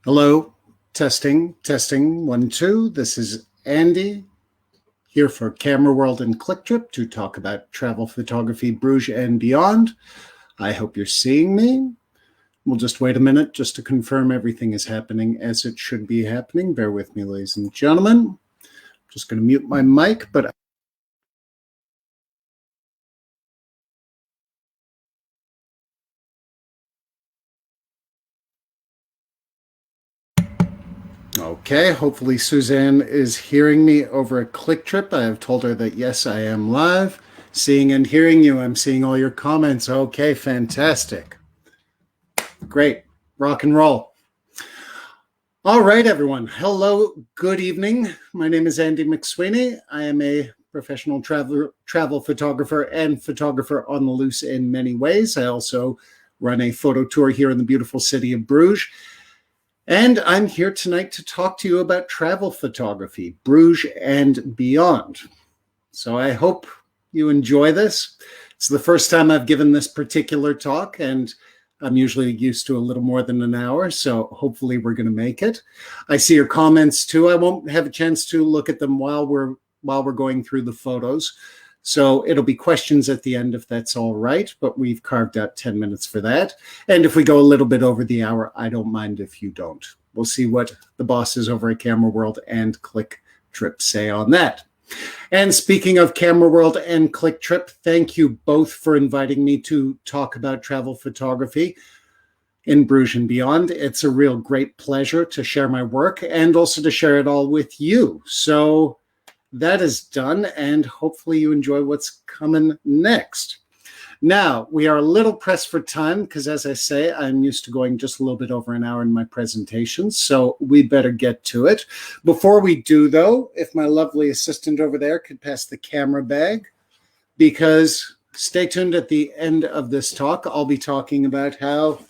Hello, testing, 1, 2. This is Andy here for Camera World and Click Trip to talk about travel photography, Brugge and beyond. I hope you're seeing me. We'll just wait a minute just to confirm everything is happening as it should be happening. Bear with me, ladies and gentlemen. I'm just going to mute my mic, but okay, hopefully Suzanne is hearing me over a Click Trip. I have told her that yes, I am live. Seeing and hearing you. I'm seeing all your comments. Okay, fantastic. Great. Rock and roll. All right, everyone. Hello, good evening. My name is Andy McSweeney. I am a professional travel photographer and photographer on the loose in many ways. I also run a photo tour here in the beautiful city of Brugge. And I'm here tonight to talk to you about travel photography, Brugge and beyond. So I hope you enjoy this. It's the first time I've given this particular talk, and I'm usually used to a little more than an hour, so hopefully we're going to make it. I see your comments too. I won't have a chance to look at them while we're going through the photos. So it'll be questions at the end if that's all right, but we've carved out 10 minutes for that. And if we go a little bit over the hour, I don't mind if you don't. We'll see what the bosses over at Camera World and Click Trip say on that. And speaking of Camera World and Click Trip, thank you both for inviting me to talk about travel photography in Brugge and beyond. It's a real great pleasure to share my work and also to share it all with you. So that is done, and hopefully you enjoy what's coming next. Now, we are a little pressed for time because, as I say, I'm used to going just a little bit over an hour in my presentations, so we better get to it. Before we do, though, if my lovely assistant over there could pass the camera bag, because stay tuned at the end of this talk. I'll be talking about how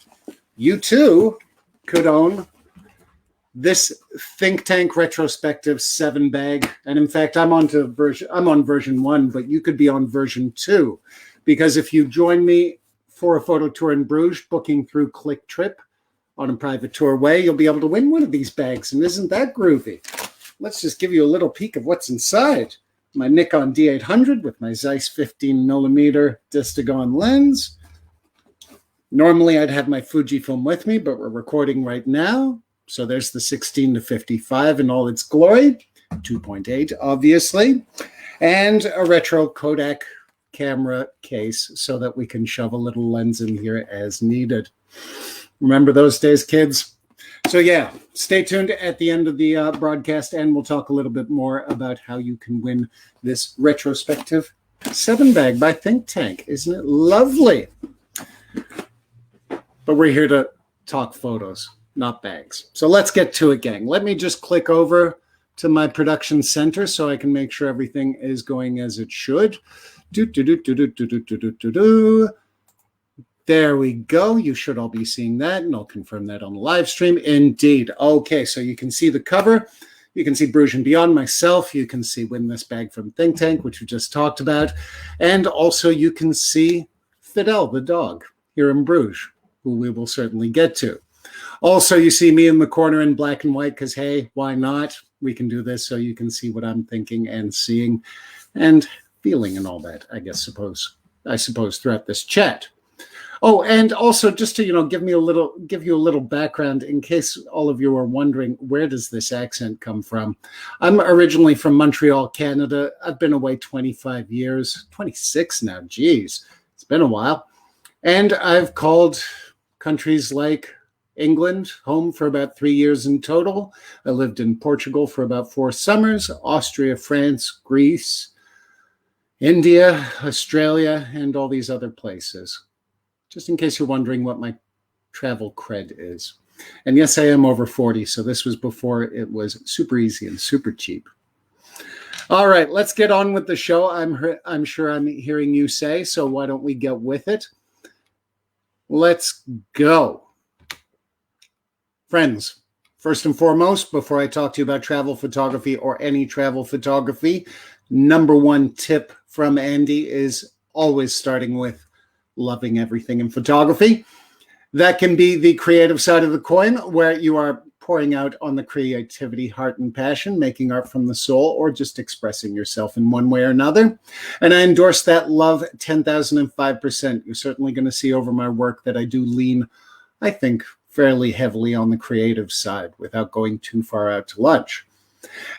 you, too, could own this think tank retrospective 7 bag. And in fact, I'm on version 1, but you could be on version 2. Because if you join me for a photo tour in Brugge, booking through Click Trip on a private tour way, you'll be able to win one of these bags. And isn't that groovy? Let's just give you a little peek of what's inside. My Nikon D800 with my Zeiss 15mm Distagon lens. Normally I'd have my Fujifilm with me, but we're recording right now. So there's the 16-55 in all its glory, 2.8 obviously, and a retro Kodak camera case so that we can shove a little lens in here as needed. Remember those days, kids? So yeah, stay tuned at the end of the broadcast, and we'll talk a little bit more about how you can win this retrospective 7 bag by Think Tank. Isn't it lovely? But we're here to talk photos, not bags. So let's get to it, gang. Let me just click over to my production center so I can make sure everything is going as it should. There we go. You should all be seeing that, and I'll confirm that on the live stream. Indeed. Okay, so you can see the cover. You can see Brugge and beyond, myself. You can see Win This Bag from Think Tank, which we just talked about. And also you can see Fidel, the dog, here in Brugge, who we will certainly get to. Also, you see me in the corner in black and white because, hey, why not? We can do this so you can see what I'm thinking and seeing and feeling and all that, I suppose, throughout this chat. Oh, and also just to, give you a little background in case all of you are wondering, where does this accent come from? I'm originally from Montreal, Canada. I've been away 25 years, 26 now. Geez, it's been a while. And I've called countries like England home for about 3 years in total. I lived in Portugal for about 4 summers, Austria, France, Greece, India, Australia, and all these other places. Just in case you're wondering what my travel cred is. And yes, I am over 40, so this was before it was super easy and super cheap. All right, let's get on with the show. I'm sure I'm hearing you say, so why don't we get with it? Let's go. Friends, first and foremost, before I talk to you about travel photography or any travel photography, number 1 tip from Andy is always starting with loving everything in photography. That can be the creative side of the coin, where you are pouring out on the creativity, heart, and passion, making art from the soul, or just expressing yourself in one way or another. And I endorse that love 10,005%. You're certainly going to see over my work that I do lean, I think, fairly heavily on the creative side without going too far out to lunch.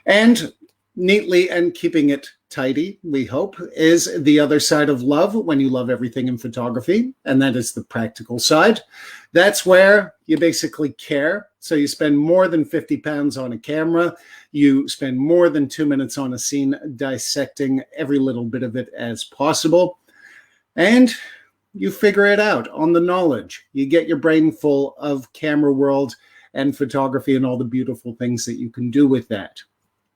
And neatly and keeping it tidy, we hope, is the other side of love when you love everything in photography, and that is the practical side. That's where you basically care. So you spend more than 50 pounds on a camera. You spend more than 2 minutes on a scene dissecting every little bit of it as possible. And you figure it out on the knowledge. You get your brain full of camera world and photography and all the beautiful things that you can do with that.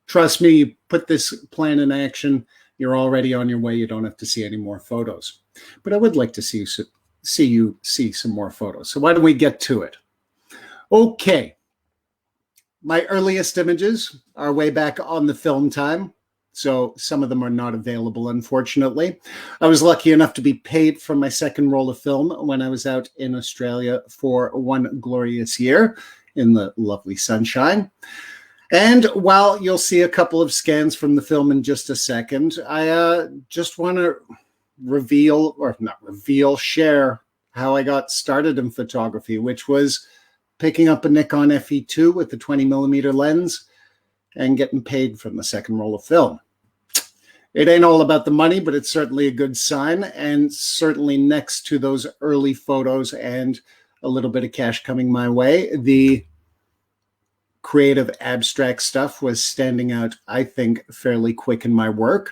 Trust me, you put this plan in action, you're already on your way. You don't have to see any more photos. But I would like to see you see some more photos. So why don't we get to it? Okay. My earliest images are way back on the film time. So some of them are not available, unfortunately. I was lucky enough to be paid for my second roll of film when I was out in Australia for one glorious year in the lovely sunshine. And while you'll see a couple of scans from the film in just a second, I just want to share how I got started in photography, which was picking up a Nikon FE2 with the 20mm lens and getting paid from the second roll of film. It ain't all about the money, but it's certainly a good sign, and certainly next to those early photos and a little bit of cash coming my way, the creative abstract stuff was standing out, I think, fairly quick in my work.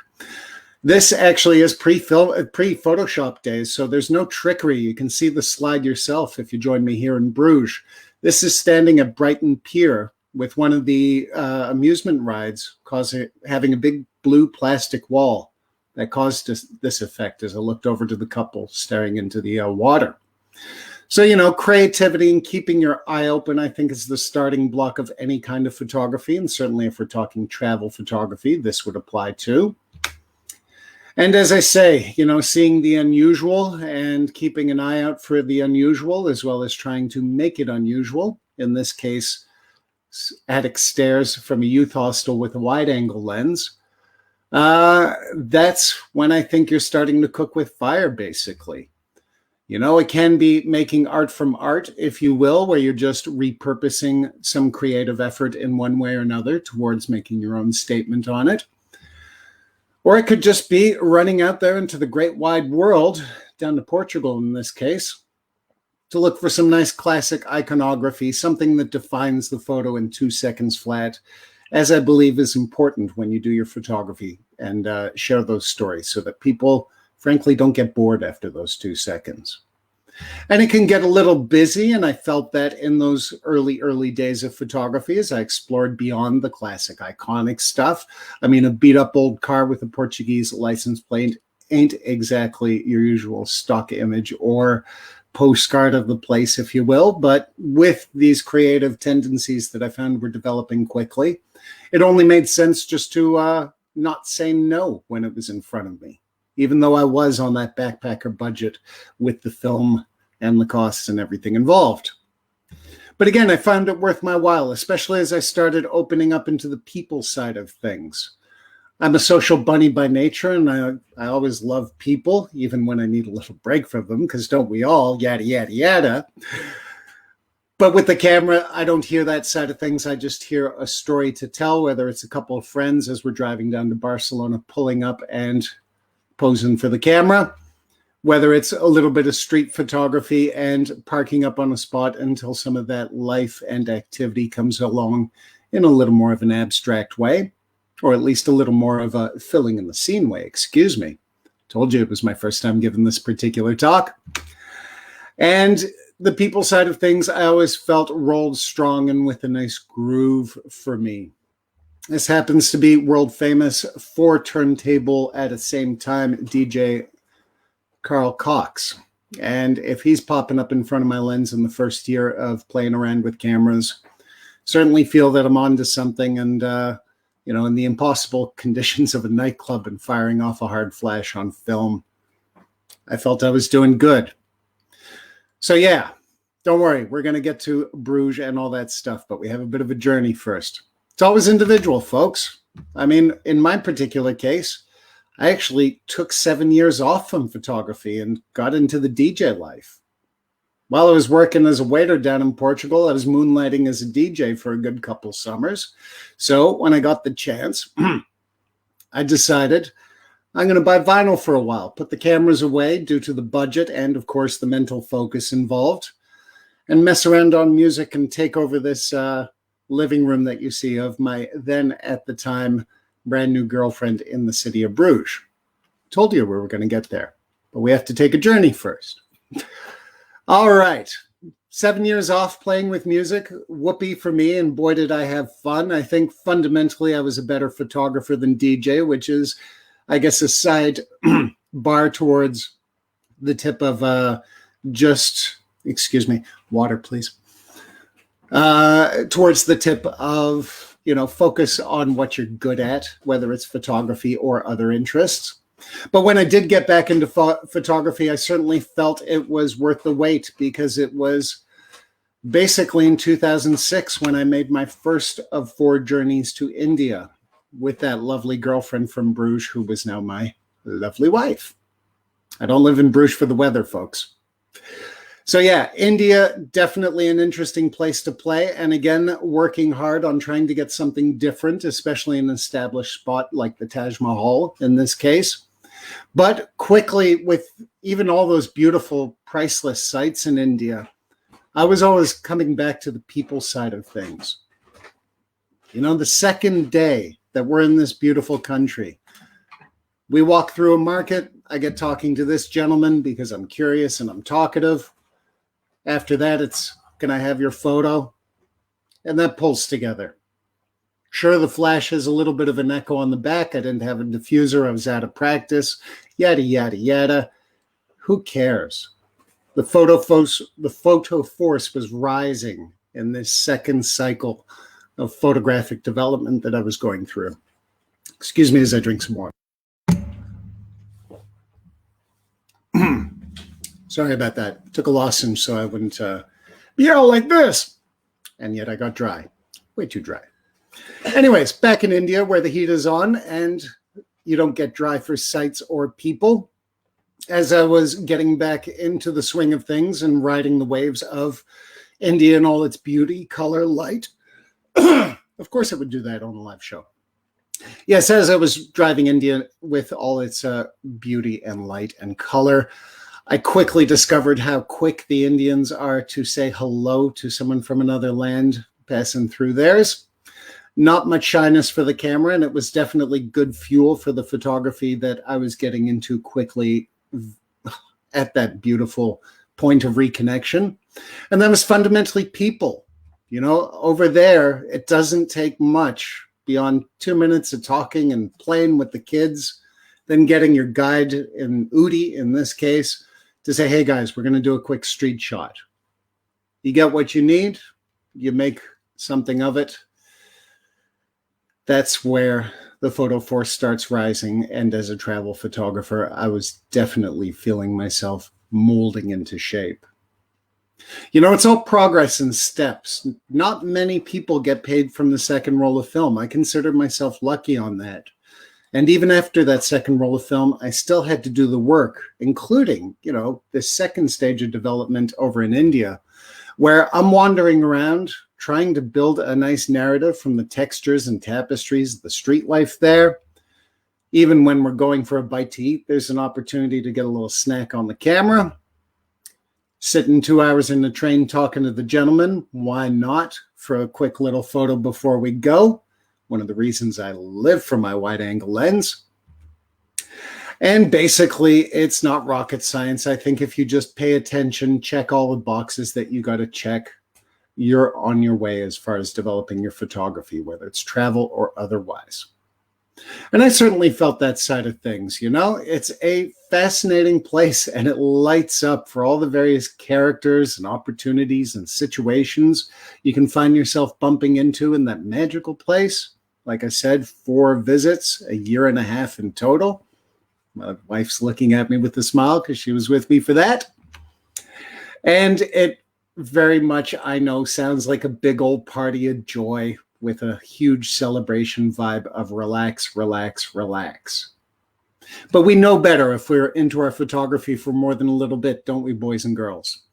This actually is pre-Photoshop days, so there's no trickery. You can see the slide yourself if you join me here in Brugge. This is standing at Brighton Pier with one of the amusement rides having a big blue plastic wall that caused this effect as I looked over to the couple staring into the water. So, you know, creativity and keeping your eye open, I think, is the starting block of any kind of photography. And certainly if we're talking travel photography, this would apply too. And as I say, you know, seeing the unusual and keeping an eye out for the unusual, as well as trying to make it unusual. In this case, attic stairs from a youth hostel with a wide-angle lens. That's when I think you're starting to cook with fire, basically. You know, it can be making art from art, if you will, where you're just repurposing some creative effort in one way or another towards making your own statement on it. Or it could just be running out there into the great wide world, down to Portugal in this case, to look for some nice classic iconography, something that defines the photo in 2 seconds flat, as I believe is important when you do your photography and share those stories so that people, frankly, don't get bored after those 2 seconds. And it can get a little busy, and I felt that in those early days of photography as I explored beyond the classic iconic stuff. I mean, a beat-up old car with a Portuguese license plate ain't exactly your usual stock image or postcard of the place, if you will, but with these creative tendencies that I found were developing quickly, it only made sense just to not say no when it was in front of me, even though I was on that backpacker budget with the film and the costs and everything involved. But again, I found it worth my while, especially as I started opening up into the people side of things. I'm a social bunny by nature, and I always love people, even when I need a little break from them, because don't we all, yada, yada, yada. But with the camera, I don't hear that side of things. I just hear a story to tell, whether it's a couple of friends as we're driving down to Barcelona, pulling up and posing for the camera, whether it's a little bit of street photography and parking up on a spot until some of that life and activity comes along in a little more of an abstract way, or at least a little more of a filling in the scene way, excuse me. Told you it was my first time giving this particular talk. And the people side of things, I always felt rolled strong and with a nice groove for me. This happens to be world famous 4-turntable at the same time DJ Carl Cox. And if he's popping up in front of my lens in the first year of playing around with cameras, certainly feel that I'm onto something. And, you know, in the impossible conditions of a nightclub and firing off a hard flash on film, I felt I was doing good. So yeah, Don't worry, we're going to get to Bruges and all that stuff, but we have a bit of a journey first. It's always individual, folks. I mean, in my particular case, I actually took 7 years off from photography and got into the DJ life. While I was working as a waiter down in Portugal, I was moonlighting as a DJ for a good couple summers. So when I got the chance, I decided I'm going to buy vinyl for a while, put the cameras away due to the budget and, of course, the mental focus involved, and mess around on music and take over this living room that you see of my then, at the time, brand new girlfriend in the city of Bruges. Told you we were going to get there, but we have to take a journey first. All right. 7 years off playing with music, whoopee for me, and boy, did I have fun. I think fundamentally I was a better photographer than DJ, which is, I guess, a side bar towards the tip of excuse me, water, please. Towards the tip of, focus on what you're good at, whether it's photography or other interests. But when I did get back into photography, I certainly felt it was worth the wait, because it was basically in 2006 when I made my first of 4 journeys to India with that lovely girlfriend from Bruges, who was now my lovely wife. I don't live in Bruges for the weather, folks. So yeah, India, definitely an interesting place to play. And again, working hard on trying to get something different, especially in an established spot like the Taj Mahal in this case. But quickly, with even all those beautiful, priceless sites in India, I was always coming back to the people side of things. The second day that we're in this beautiful country, we walk through a market. I get talking to this gentleman because I'm curious and I'm talkative. After that, it's, can I have your photo? And that pulls together. Sure, the flash has a little bit of an echo on the back. I didn't have a diffuser. I was out of practice. Yada, yada, yada. Who cares? The photo force was rising in this second cycle of photographic development that I was going through. Excuse me as I drink some water. Sorry about that. Took a lozenge so I wouldn't yell like this. And yet I got dry. Way too dry. Anyways, back in India where the heat is on and you don't get dry for sights or people. As I was getting back into the swing of things and riding the waves of India and all its beauty, color, light. Of course I would do that on a live show. Yes, as I was driving India with all its beauty and light and color, I quickly discovered how quick the Indians are to say hello to someone from another land passing through theirs. Not much shyness for the camera, and it was definitely good fuel for the photography that I was getting into quickly at that beautiful point of reconnection. And that was fundamentally people. Over there, it doesn't take much beyond 2 minutes of talking and playing with the kids, then getting your guide in Udi, in this case, to say, hey guys, we're going to do a quick street shot. You get what you need, you make something of it. That's where the photo force starts rising. And as a travel photographer, I was definitely feeling myself molding into shape. It's all progress and steps. Not many people get paid from the second roll of film. I consider myself lucky on that. And even after that second roll of film, I still had to do the work, including, the second stage of development over in India, where I'm wandering around trying to build a nice narrative from the textures and tapestries, the street life there. Even when we're going for a bite to eat, there's an opportunity to get a little snack on the camera. Sitting 2 hours in the train talking to the gentleman, why not, for a quick little photo before we go? One of the reasons I live for my wide-angle lens. And basically, it's not rocket science. I think if you just pay attention, check all the boxes that you got to check, you're on your way as far as developing your photography, whether it's travel or otherwise. And I certainly felt that side of things. It's a fascinating place and it lights up for all the various characters and opportunities and situations you can find yourself bumping into in that magical place. Like I said, 4 visits, a year and a half in total. My wife's looking at me with a smile because she was with me for that. And it very much, I know, sounds like a big old party of joy with a huge celebration vibe of relax, relax, relax. But we know better if we're into our photography for more than a little bit, don't we, boys and girls?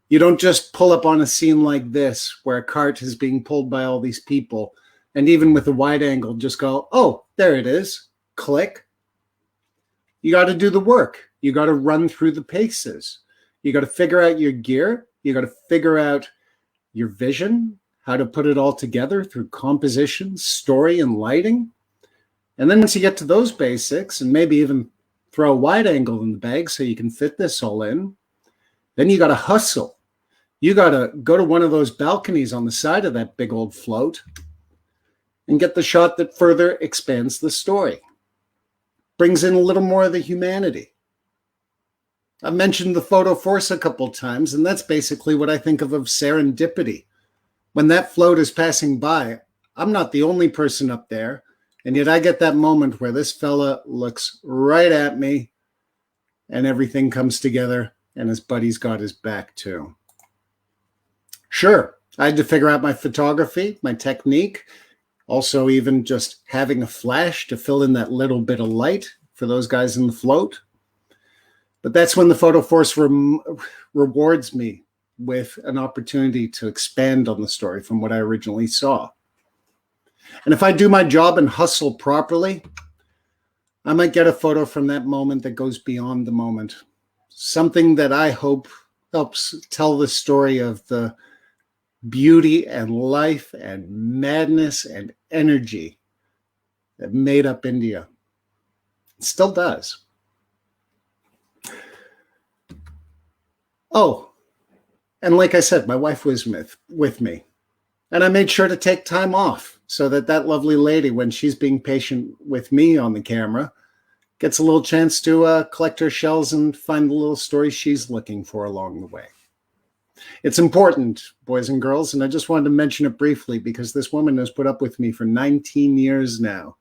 You don't just pull up on a scene like this where a cart is being pulled by all these people, and even with a wide angle, just go, oh, there it is, click. You got to do the work. You got to run through the paces. You got to figure out your gear. You got to figure out your vision, how to put it all together through composition, story, and lighting. And then once you get to those basics, and maybe even throw a wide angle in the bag so you can fit this all in, then you got to hustle. You got to go to one of those balconies on the side of that big old float and get the shot that further expands the story, brings in a little more of the humanity. I've mentioned the photo force a couple times, and that's basically what I think of serendipity. When that float is passing by, I'm not the only person up there, and yet I get that moment where this fella looks right at me and everything comes together and his buddy's got his back too. Sure, I had to figure out my photography, my technique, also even just having a flash to fill in that little bit of light for those guys in the float. But that's when the photo force rewards me with an opportunity to expand on the story from what I originally saw. And if I do my job and hustle properly, I might get a photo from that moment that goes beyond the moment. Something that I hope helps tell the story of the beauty and life and madness and energy that made up India. It still does. Oh, and like I said, my wife was with me. And I made sure to take time off so that that lovely lady, when she's being patient with me on the camera, gets a little chance to collect her shells and find the little story she's looking for along the way. It's important, boys and girls, and I just wanted to mention it briefly because this woman has put up with me for 19 years now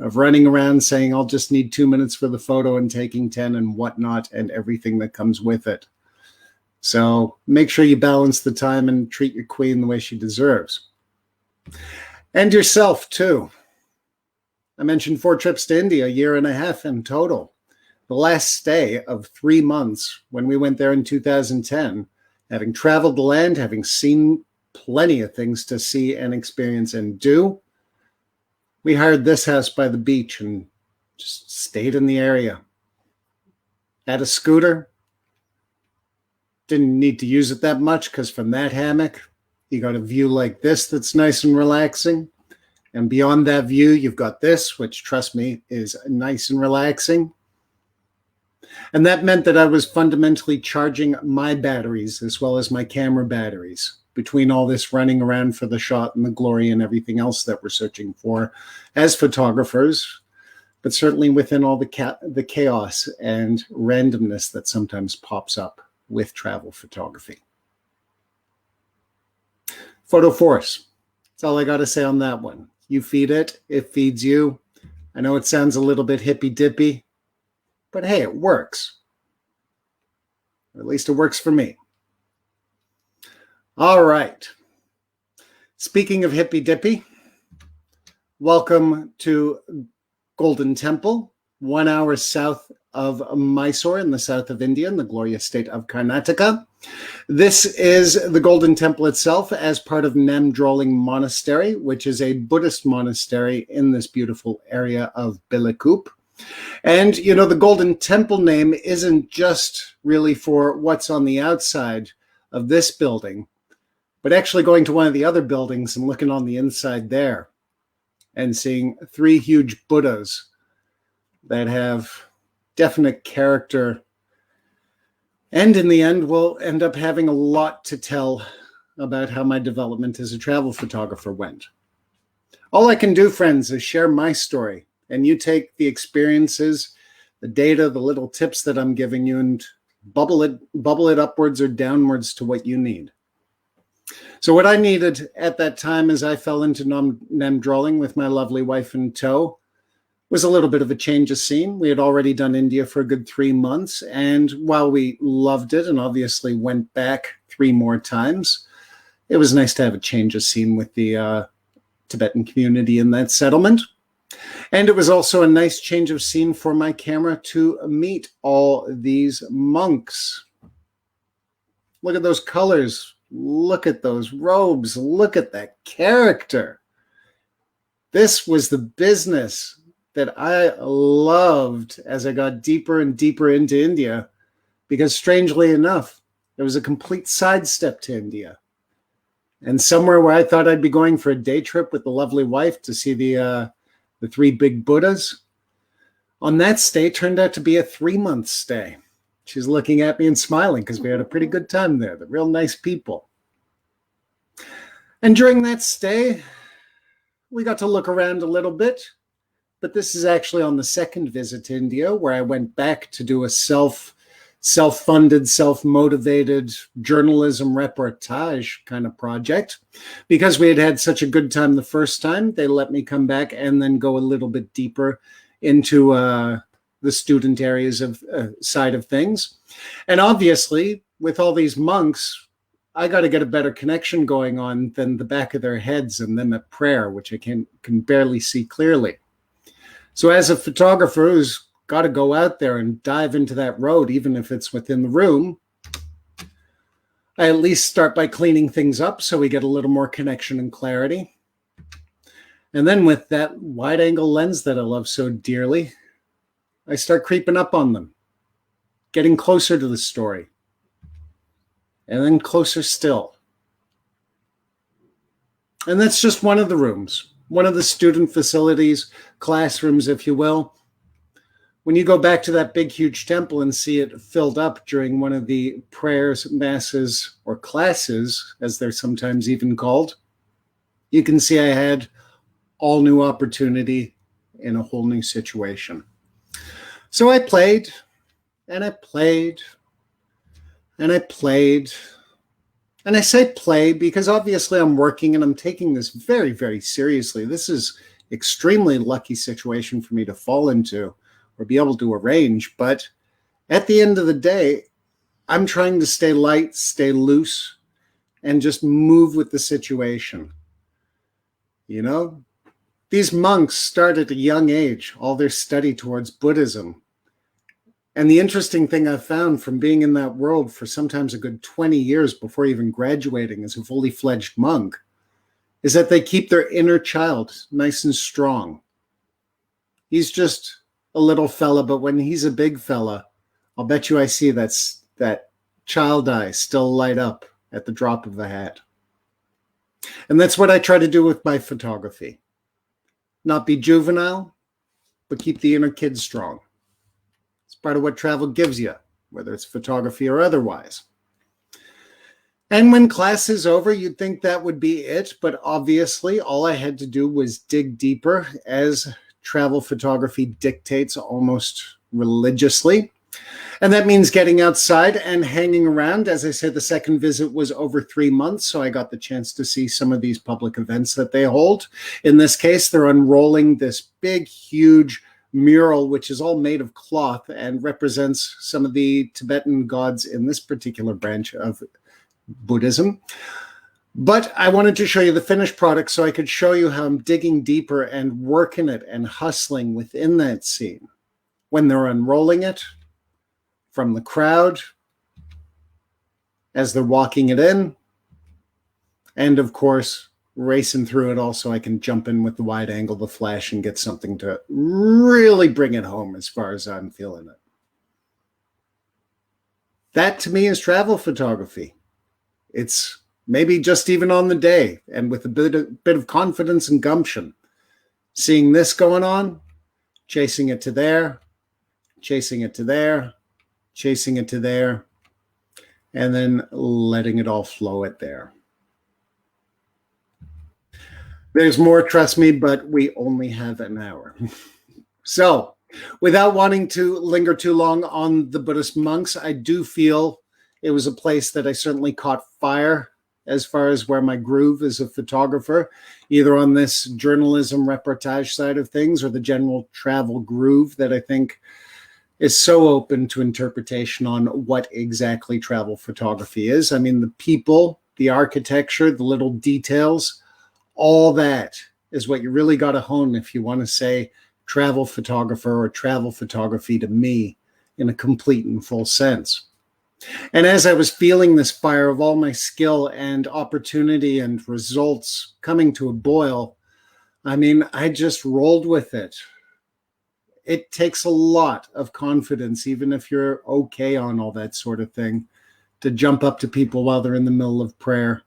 of running around saying, I'll just need 2 minutes for the photo and taking 10 and whatnot and everything that comes with it. So make sure you balance the time and treat your queen the way she deserves. And yourself, too. I mentioned 4 trips to India, a year and a half in total. The last stay of 3 months when we went there in 2010, having traveled the land, having seen plenty of things to see and experience and do, we hired this house by the beach and just stayed in the area. Had a scooter. Didn't need to use it that much because from that hammock, you got a view like this that's nice and relaxing. And beyond that view, you've got this, which, trust me, is nice and relaxing. And that meant that I was fundamentally charging my batteries as well as my camera batteries between all this running around for the shot and the glory and everything else that we're searching for as photographers, but certainly within all the chaos and randomness that sometimes pops up with travel photography. Photo force. That's all I got to say on that one. You feed it, it feeds you. I know it sounds a little bit hippy-dippy, but hey, it works. Or at least it works for me. All right. Speaking of hippy-dippy, welcome to Golden Temple, 1 hour south of Mysore in the south of India, in the glorious state of Karnataka. This is the Golden Temple itself as part of Namdroling Monastery, which is a Buddhist monastery in this beautiful area of Bilikup. And, you know, the Golden Temple name isn't just really for what's on the outside of this building, but actually going to one of the other buildings and looking on the inside there and seeing 3 huge Buddhas that have definite character, and in the end will end up having a lot to tell about how my development as a travel photographer went. All I can do, friends, is share my story, and you take the experiences, the data, the little tips that I'm giving you, and bubble it upwards or downwards to what you need. So what I needed at that time as I fell into Namdroling with my lovely wife in tow was a little bit of a change of scene. We had already done India for a good 3 months, and while we loved it and obviously went back 3 more times. It was nice to have a change of scene with the Tibetan community in that settlement. And it was also a nice change of scene for my camera to meet all these monks. Look at those colors. Look at those robes. Look at that character. This was the business that I loved as I got deeper and deeper into India, because strangely enough, it was a complete sidestep to India. And somewhere where I thought I'd be going for a day trip with the lovely wife to see the 3 big Buddhas, on that stay turned out to be a 3-month stay. She's looking at me and smiling because we had a pretty good time there. They're real nice people. And during that stay, we got to look around a little bit. But this is actually on the second visit to India, where I went back to do a self-funded, self-motivated journalism reportage kind of project. Because we had had such a good time the first time, they let me come back and then go a little bit deeper into the student areas of side of things. And obviously, with all these monks, I got to get a better connection going on than the back of their heads and them at prayer, which I can barely see clearly. So as a photographer who's got to go out there and dive into that road, even if it's within the room, I at least start by cleaning things up so we get a little more connection and clarity. And then with that wide-angle lens that I love so dearly, I start creeping up on them, getting closer to the story, and then closer still. And that's just one of the rooms. One of the student facilities, classrooms, if you will. When you go back to that big, huge temple and see it filled up during one of the prayers, masses, or classes, as they're sometimes even called, you can see I had all new opportunity in a whole new situation. So I played, and I played, and I played. And I say play because obviously I'm working and I'm taking this very, very seriously. This is extremely lucky situation for me to fall into or be able to arrange. But at the end of the day, I'm trying to stay light, stay loose, and just move with the situation. You know, these monks start at a young age, all their study towards Buddhism. And the interesting thing I found from being in that world for sometimes a good 20 years before even graduating as a fully fledged monk is that they keep their inner child nice and strong. He's just a little fella, but when he's a big fella, I'll bet you I see that child eye still light up at the drop of a hat. And that's what I try to do with my photography. Not be juvenile, but keep the inner kid strong. Part of what travel gives you, whether it's photography or otherwise. And when class is over, you'd think that would be it, but obviously all I had to do was dig deeper, as travel photography dictates almost religiously. And that means getting outside and hanging around. As I said, the second visit was over 3 months, so I got the chance to see some of these public events that they hold. In this case, they're unrolling this big, huge mural, which is all made of cloth and represents some of the Tibetan gods in this particular branch of Buddhism. But I wanted to show you the finished product so I could show you how I'm digging deeper and working it and hustling within that scene. When they're unrolling it from the crowd, as they're walking it in, and of course, racing through it all so I can jump in with the wide angle, the flash, and get something to really bring it home as far as I'm feeling it. That to me is travel photography. It's maybe just even on the day and with a bit of confidence and gumption. Seeing this going on, chasing it to there, chasing it to there, chasing it to there, and then letting it all flow at there. There's more, trust me, but we only have an hour. So, without wanting to linger too long on the Buddhist monks, I do feel it was a place that I certainly caught fire as far as where my groove as a photographer, either on this journalism reportage side of things or the general travel groove that I think is so open to interpretation on what exactly travel photography is. I mean, the people, the architecture, the little details, all that is what you really got to hone if you want to say travel photographer or travel photography to me in a complete and full sense. And as I was feeling this fire of all my skill and opportunity and results coming to a boil, I mean, I just rolled with it. It takes a lot of confidence, even if you're okay on all that sort of thing, to jump up to people while they're in the middle of prayer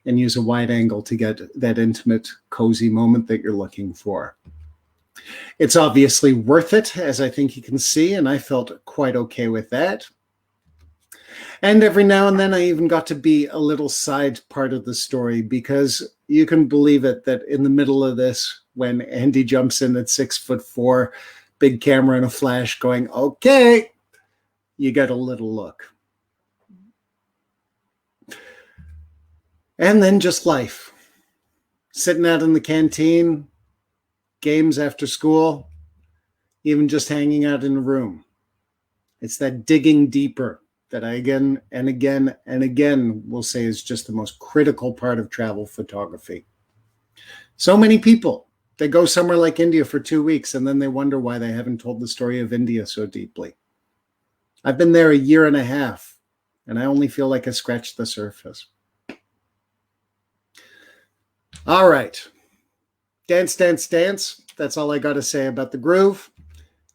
and use a wide angle to get that intimate, cozy moment that you're looking for. It's obviously worth it, as I think you can see, and I felt quite okay with that. And every now and then I even got to be a little side part of the story, because you can believe it that in the middle of this, when Andy jumps in at 6'4", big camera and a flash going, okay, you get a little look. And then just life. Sitting out in the canteen, games after school, even just hanging out in a room. It's that digging deeper that I again and again and again will say is just the most critical part of travel photography. So many people, they go somewhere like India for 2 weeks and then they wonder why they haven't told the story of India so deeply. I've been there a year and a half, and I only feel like I scratched the surface. All right. Dance, dance, dance. That's all I got to say about the groove.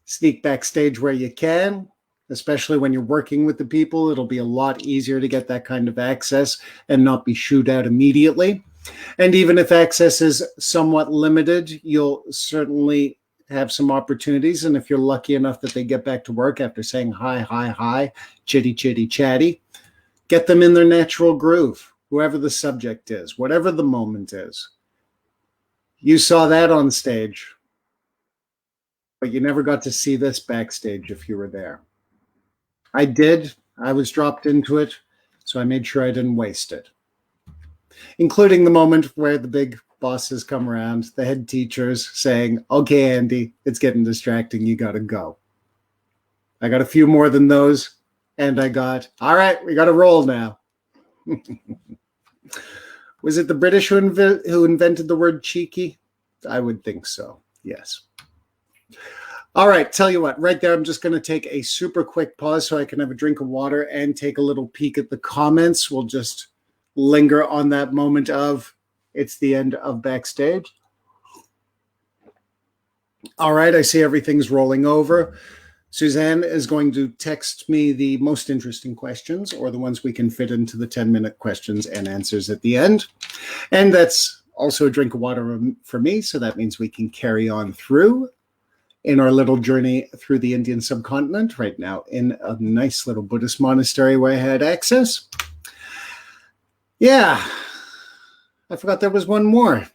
Sneak backstage where you can, especially when you're working with the people. It'll be a lot easier to get that kind of access and not be shooed out immediately. And even if access is somewhat limited, you'll certainly have some opportunities. And if you're lucky enough that they get back to work after saying hi, hi, hi, chitty, chitty, chatty, get them in their natural groove, whoever the subject is, whatever the moment is. You saw that on stage, but you never got to see this backstage if you were there. I did. I was dropped into it, so I made sure I didn't waste it. Including the moment where the big bosses come around, the head teachers saying, okay, Andy, it's getting distracting. You got to go. I got a few more than those, and I got, all right, we got to roll now. Was it the British who invented the word cheeky? I would think so, yes. All right, tell you what, right there, I'm just going to take a super quick pause so I can have a drink of water and take a little peek at the comments. We'll just linger on that moment of it's the end of backstage. All right, I see everything's rolling over. Suzanne is going to text me the most interesting questions, or the ones we can fit into the 10-minute questions and answers at the end. And that's also a drink of water for me, so that means we can carry on through in our little journey through the Indian subcontinent, right now in a nice little Buddhist monastery where I had access. Yeah, I forgot there was one more.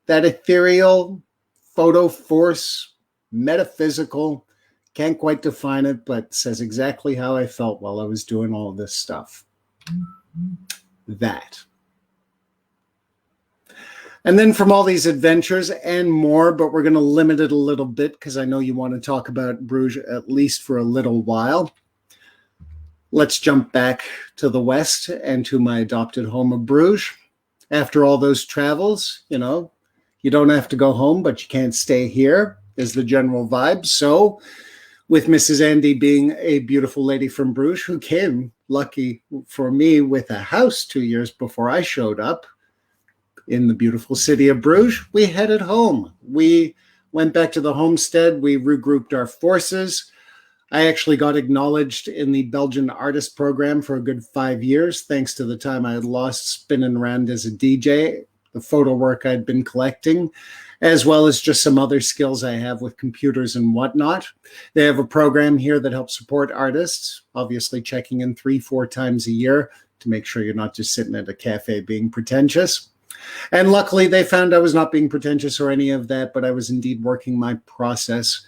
That ethereal, photo force, metaphysical, can't quite define it, but says exactly how I felt while I was doing all this stuff. That. And then from all these adventures and more, but we're going to limit it a little bit because I know you want to talk about Brugge at least for a little while. Let's jump back to the West and to my adopted home of Brugge. After all those travels, you know, you don't have to go home, but you can't stay here is the general vibe. So with Mrs. Andy being a beautiful lady from Brugge who came, lucky for me, with a house 2 years before I showed up in the beautiful city of Brugge, we headed home. We went back to the homestead. We regrouped our forces. I actually got acknowledged in the Belgian artist program for a good 5 years, thanks to the time I had lost spinning around as a DJ, the photo work I'd been collecting, as well as just some other skills I have with computers and whatnot. They have a program here that helps support artists, obviously checking in 3-4 times a year to make sure you're not just sitting at a cafe being pretentious. And luckily, they found I was not being pretentious or any of that, but I was indeed working my process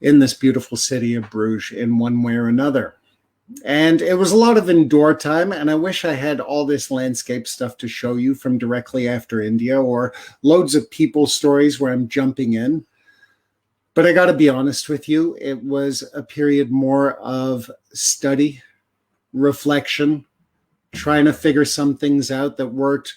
in this beautiful city of Brugge in one way or another. And it was a lot of indoor time, and I wish I had all this landscape stuff to show you from directly after India, or loads of people stories where I'm jumping in. But I got to be honest with you, it was a period more of study, reflection, trying to figure some things out that worked,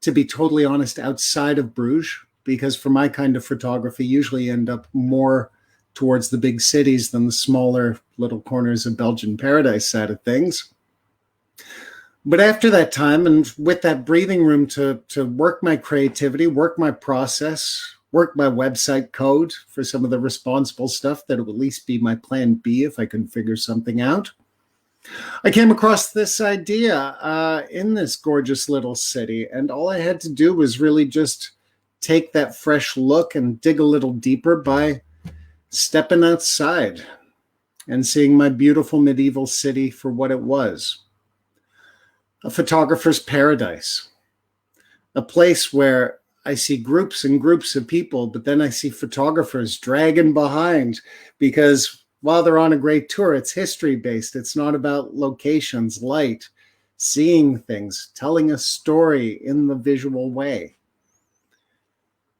to be totally honest, outside of Bruges, because for my kind of photography, usually end up more towards the big cities than the smaller little corners of Belgian paradise side of things. But after that time, and with that breathing room to work my creativity, work my process, work my website code for some of the responsible stuff that would at least be my plan B if I can figure something out, I came across this idea in this gorgeous little city, and all I had to do was really just take that fresh look and dig a little deeper by stepping outside and seeing my beautiful medieval city for what it was. A photographer's paradise, a place where I see groups and groups of people, but then I see photographers dragging behind because while they're on a great tour, it's history-based. It's not about locations, light, seeing things, telling a story in the visual way.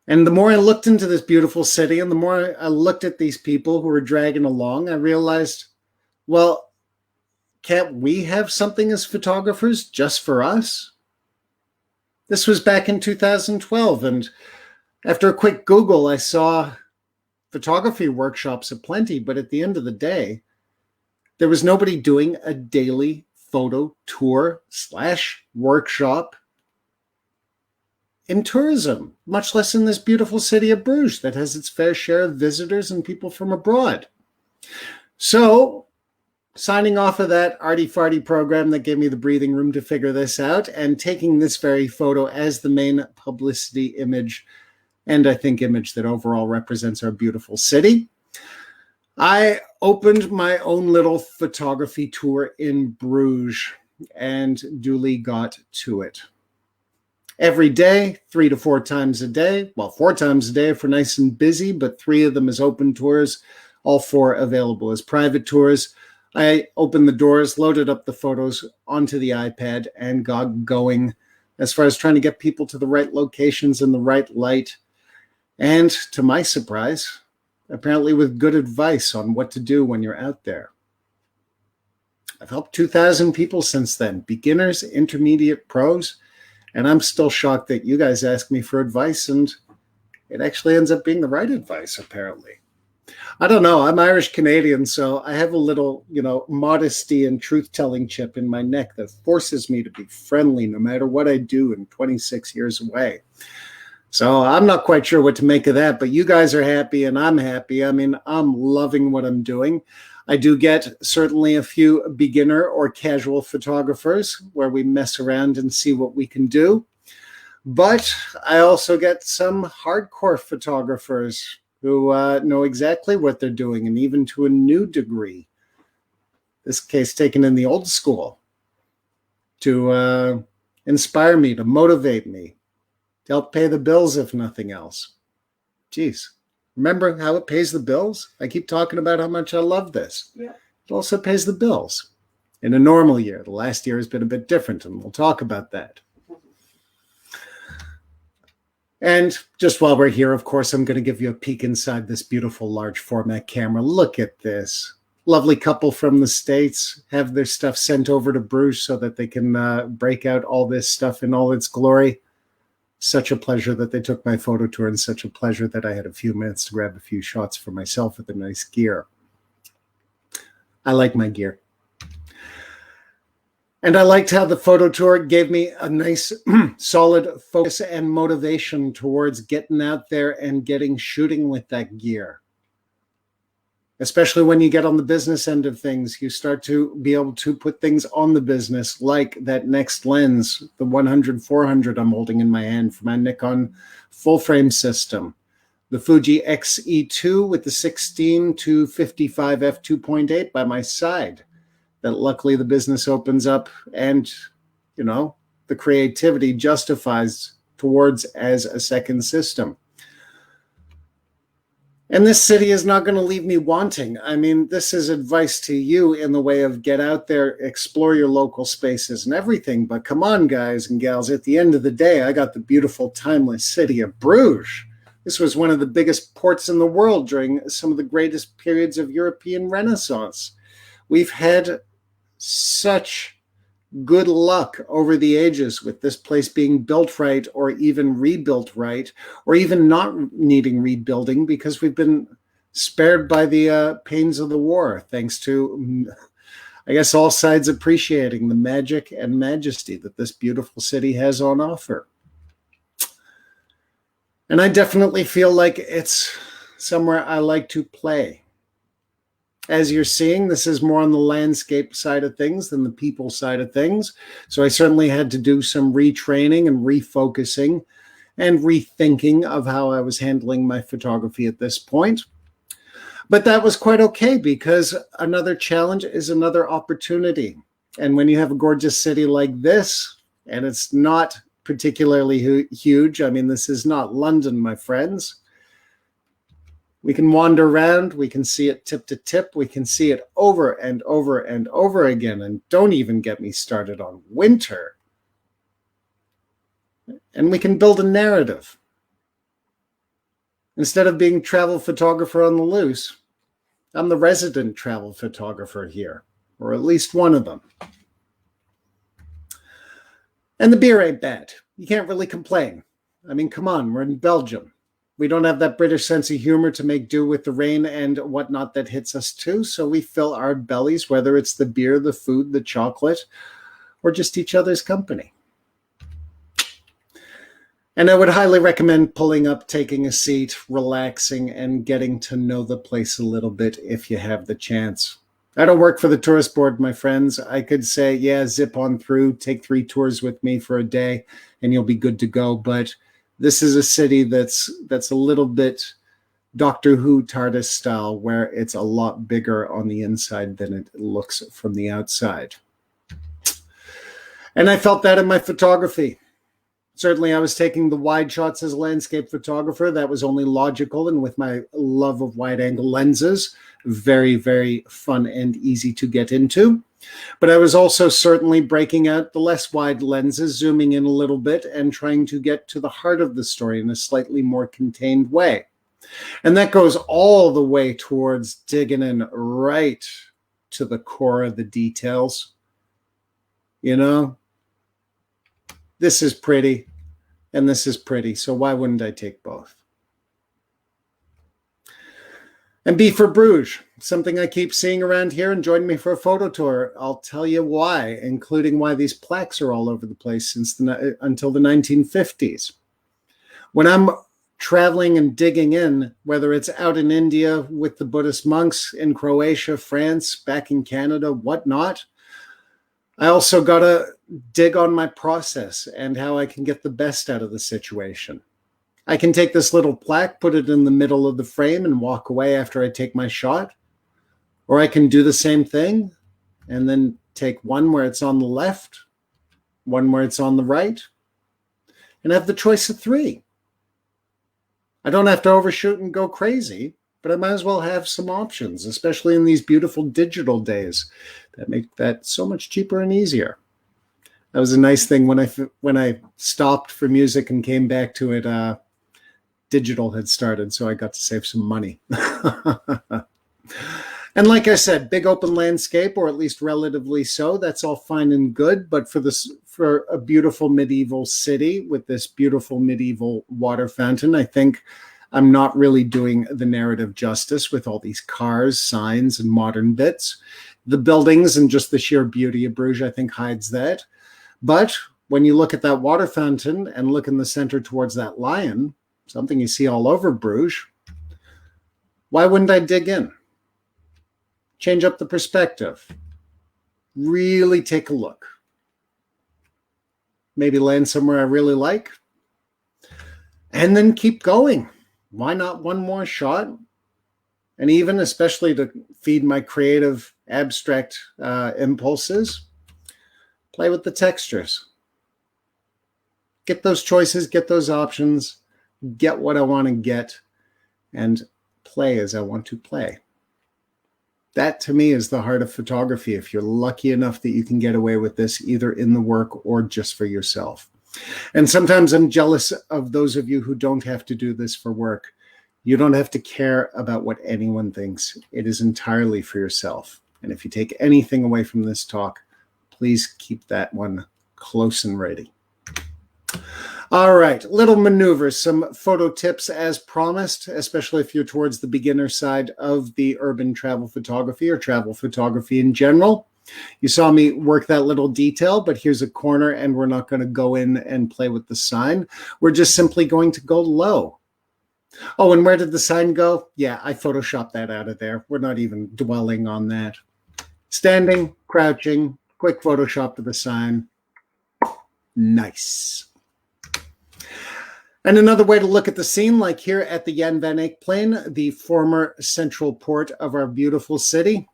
And the more I looked into this beautiful city and the more I looked at these people who were dragging along, I realized, well, can't we have something as photographers just for us? This was back in 2012, and after a quick Google, I saw photography workshops aplenty, but at the end of the day, there was nobody doing a daily photo tour / workshop in tourism, much less in this beautiful city of Bruges that has its fair share of visitors and people from abroad. So, signing off of that arty-farty program that gave me the breathing room to figure this out, and taking this very photo as the main publicity image, and I think image that overall represents our beautiful city, I opened my own little photography tour in Bruges and duly got to it. Every day, 3 to 4 times a day, well, 4 times a day if we're nice and busy, but 3 of them as open tours, all 4 available as private tours. I opened the doors, loaded up the photos onto the iPad, and got going as far as trying to get people to the right locations in the right light. And to my surprise, apparently with good advice on what to do when you're out there. I've helped 2,000 people since then, beginners, intermediate, pros, and I'm still shocked that you guys ask me for advice, and it actually ends up being the right advice, apparently. I don't know. I'm Irish Canadian, so I have a little, modesty and truth-telling chip in my neck that forces me to be friendly no matter what I do in 26 years away. So I'm not quite sure what to make of that, but you guys are happy and I'm happy. I mean, I'm loving what I'm doing. I do get certainly a few beginner or casual photographers where we mess around and see what we can do. But I also get some hardcore photographers who know exactly what they're doing, and even to a new degree. This case taken in the old school to inspire me, to motivate me, to help pay the bills, if nothing else. Geez, remember how it pays the bills? I keep talking about how much I love this. Yeah. It also pays the bills. In a normal year, the last year has been a bit different, and we'll talk about that. And just while we're here, of course, I'm going to give you a peek inside this beautiful large format camera. Look at this. Lovely couple from the States have their stuff sent over to Bruges so that they can break out all this stuff in all its glory. Such a pleasure that they took my photo tour, and such a pleasure that I had a few minutes to grab a few shots for myself with the nice gear. I like my gear. And I liked how the photo tour gave me a nice solid focus and motivation towards getting out there and getting shooting with that gear. Especially when you get on the business end of things, you start to be able to put things on the business, like that next lens, the 100-400 I'm holding in my hand for my Nikon full frame system. The Fuji X-E2 with the 16 to 55 f2.8 by my side. That luckily the business opens up and, the creativity justifies towards as a second system. And this city is not going to leave me wanting. I mean, this is advice to you in the way of get out there, explore your local spaces and everything. But come on, guys and gals, at the end of the day, I got the beautiful, timeless city of Bruges This was one of the biggest ports in the world during some of the greatest periods of European Renaissance. We've had such good luck over the ages with this place being built right, or even rebuilt right, or even not needing rebuilding, because we've been spared by the pains of the war, thanks to, I guess, all sides appreciating the magic and majesty that this beautiful city has on offer. And I definitely feel like it's somewhere I like to play. As you're seeing, this is more on the landscape side of things than the people side of things. So I certainly had to do some retraining and refocusing and rethinking of how I was handling my photography at this point. But that was quite okay, because another challenge is another opportunity. And when you have a gorgeous city like this, and it's not particularly huge, I mean, this is not London, my friends. We can wander around, we can see it tip to tip, we can see it over and over and over again. And don't even get me started on winter. And we can build a narrative. Instead of being travel photographer on the loose, I'm the resident travel photographer here, or at least one of them. And the beer ain't bad. You can't really complain. I mean, come on, we're in Belgium. We don't have that British sense of humor to make do with the rain and whatnot that hits us too. So we fill our bellies, whether it's the beer, the food, the chocolate, or just each other's company. And I would highly recommend pulling up, taking a seat, relaxing, and getting to know the place a little bit if you have the chance. I don't work for the tourist board, my friends. I could say, yeah, zip on through, take 3 tours with me for a day, and you'll be good to go. But this is a city that's a little bit Doctor Who TARDIS style, where it's a lot bigger on the inside than it looks from the outside. And I felt that in my photography. Certainly, I was taking the wide shots as a landscape photographer. That was only logical, and with my love of wide-angle lenses, very, very fun and easy to get into. But I was also certainly breaking out the less wide lenses, zooming in a little bit, and trying to get to the heart of the story in a slightly more contained way. And that goes all the way towards digging in right to the core of the details. You know? This is pretty, and this is pretty, so why wouldn't I take both? And B for Bruges, something I keep seeing around here, and join me for a photo tour. I'll tell you why, including why these plaques are all over the place until the 1950s. When I'm traveling and digging in, whether it's out in India with the Buddhist monks, in Croatia, France, back in Canada, whatnot, I also got to dig on my process and how I can get the best out of the situation. I can take this little plaque, put it in the middle of the frame, and walk away after I take my shot. Or I can do the same thing and then take one where it's on the left, one where it's on the right, and have the choice of 3. I don't have to overshoot and go crazy, but I might as well have some options, especially in these beautiful digital days that make that so much cheaper and easier. That was a nice thing when I stopped for music and came back to it. Digital had started, so I got to save some money. And like I said, big open landscape, or at least relatively so. That's all fine and good, but for a beautiful medieval city with this beautiful medieval water fountain, I think I'm not really doing the narrative justice with all these cars, signs, and modern bits. The buildings and just the sheer beauty of Bruges, I think, hides that. But when you look at that water fountain and look in the center towards that lion, something you see all over Bruges, why wouldn't I dig in? Change up the perspective. Really take a look. Maybe land somewhere I really like. And then keep going. Why not one more shot? And even, especially to feed my creative, abstract impulses, play with the textures. Get those choices, get those options, get what I want to get, and play as I want to play. That, to me, is the heart of photography, if you're lucky enough that you can get away with this either in the work or just for yourself. And sometimes I'm jealous of those of you who don't have to do this for work. You don't have to care about what anyone thinks. It is entirely for yourself. And if you take anything away from this talk, please keep that one close and ready. All right, little maneuvers, some photo tips as promised, especially if you're towards the beginner side of the urban travel photography or travel photography in general. You saw me work that little detail, but here's a corner and we're not going to go in and play with the sign. We're just simply going to go low. Oh, and where did the sign go? Yeah, I photoshopped that out of there. We're not even dwelling on that. Standing, crouching, quick Photoshop to the sign. Nice. And another way to look at the scene, like here at the Jan van Eyck Plain, the former central port of our beautiful city.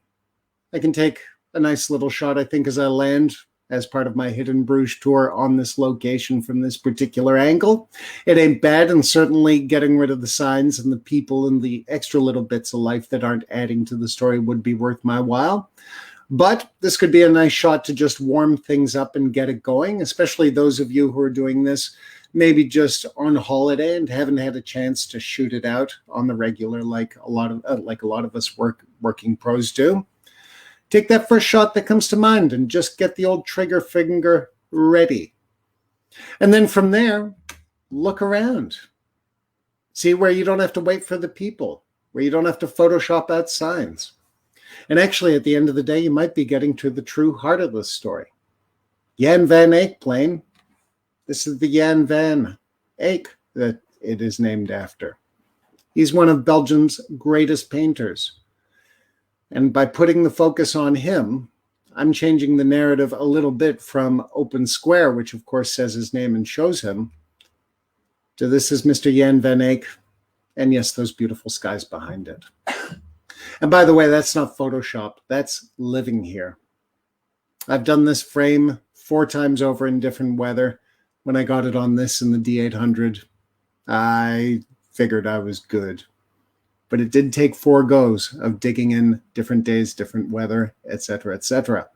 I can take a nice little shot, I think, as I land as part of my Hidden Bruges tour on this location from this particular angle. It ain't bad, and certainly getting rid of the signs and the people and the extra little bits of life that aren't adding to the story would be worth my while. But this could be a nice shot to just warm things up and get it going, especially those of you who are doing this maybe just on holiday and haven't had a chance to shoot it out on the regular like a lot of us working pros do. Take that first shot that comes to mind and just get the old trigger finger ready. And then from there, look around. See where you don't have to wait for the people, where you don't have to Photoshop out signs. And actually, at the end of the day, you might be getting to the true heart of this story. Jan van Eyck Plain. This is the Jan van Eyck that it is named after. He's one of Belgium's greatest painters. And by putting the focus on him, I'm changing the narrative a little bit from open square, which of course says his name and shows him, to this is Mr. Jan van Eyck, and yes, those beautiful skies behind it. And by the way, that's not Photoshop, that's living here. I've done this frame 4 times over in different weather. When I got it on this in the D800, I figured I was good. But it did take 4 goes of digging in different days, different weather, etc., etc.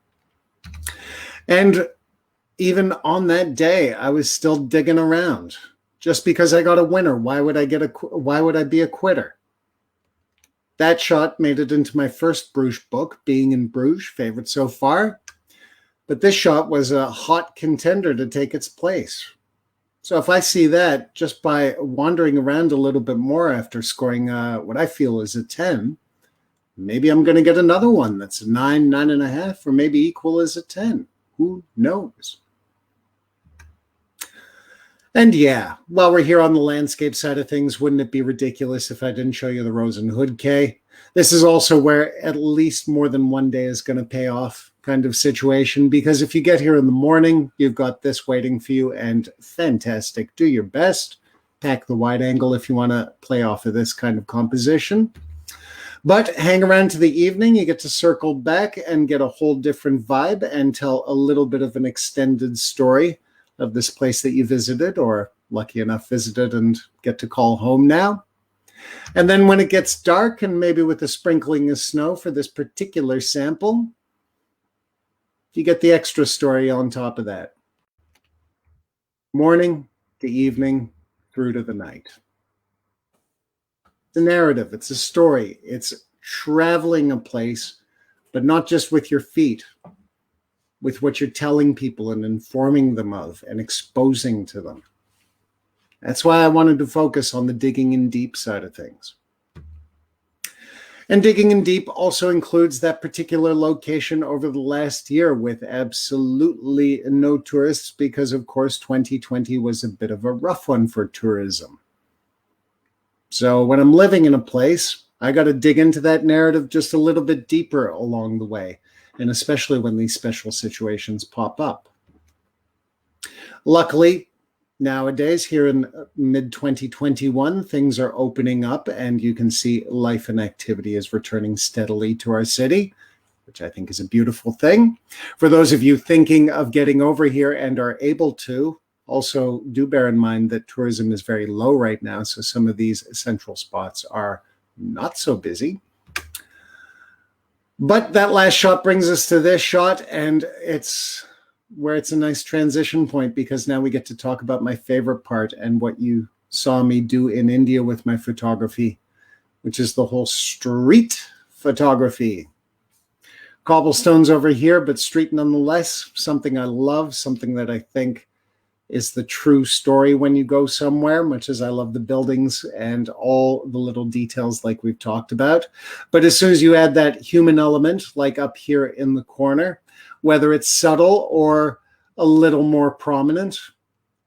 And even on that day, I was still digging around. Just because I got a winner, why would I be a quitter? That shot made it into my first Bruges book, Being in Bruges, favorite so far. But this shot was a hot contender to take its place. So if I see that just by wandering around a little bit more after scoring what I feel is a 10, maybe I'm going to get another one that's a 9, 9.5, or maybe equal as a 10. Who knows? And yeah, while we're here on the landscape side of things, wouldn't it be ridiculous if I didn't show you the Rosen Hood K? This is also where at least more than one day is going to pay off kind of situation, because if you get here in the morning, you've got this waiting for you, and fantastic. Do your best. Pack the wide angle if you want to play off of this kind of composition. But hang around to the evening, you get to circle back and get a whole different vibe and tell a little bit of an extended story of this place that you visited, or lucky enough visited and get to call home now. And then when it gets dark, and maybe with a sprinkling of snow for this particular sample, you get the extra story on top of that. Morning to evening through to the night. It's a narrative, it's a story, it's traveling a place, but not just with your feet, with what you're telling people and informing them of and exposing to them. That's why I wanted to focus on the digging in deep side of things. And digging in deep also includes that particular location over the last year with absolutely no tourists because, of course, 2020 was a bit of a rough one for tourism. So when I'm living in a place, I got to dig into that narrative just a little bit deeper along the way, and especially when these special situations pop up. Luckily, nowadays, here in mid-2021, things are opening up and you can see life and activity is returning steadily to our city, which I think is a beautiful thing. For those of you thinking of getting over here and are able to, also do bear in mind that tourism is very low right now, so some of these central spots are not so busy. But that last shot brings us to this shot, and it's where it's a nice transition point, because now we get to talk about my favorite part and what you saw me do in India with my photography, which is the whole street photography. Cobblestones over here, but street nonetheless, something I love, something that I think is the true story when you go somewhere, much as I love the buildings and all the little details like we've talked about. But as soon as you add that human element, like up here in the corner, whether it's subtle or a little more prominent,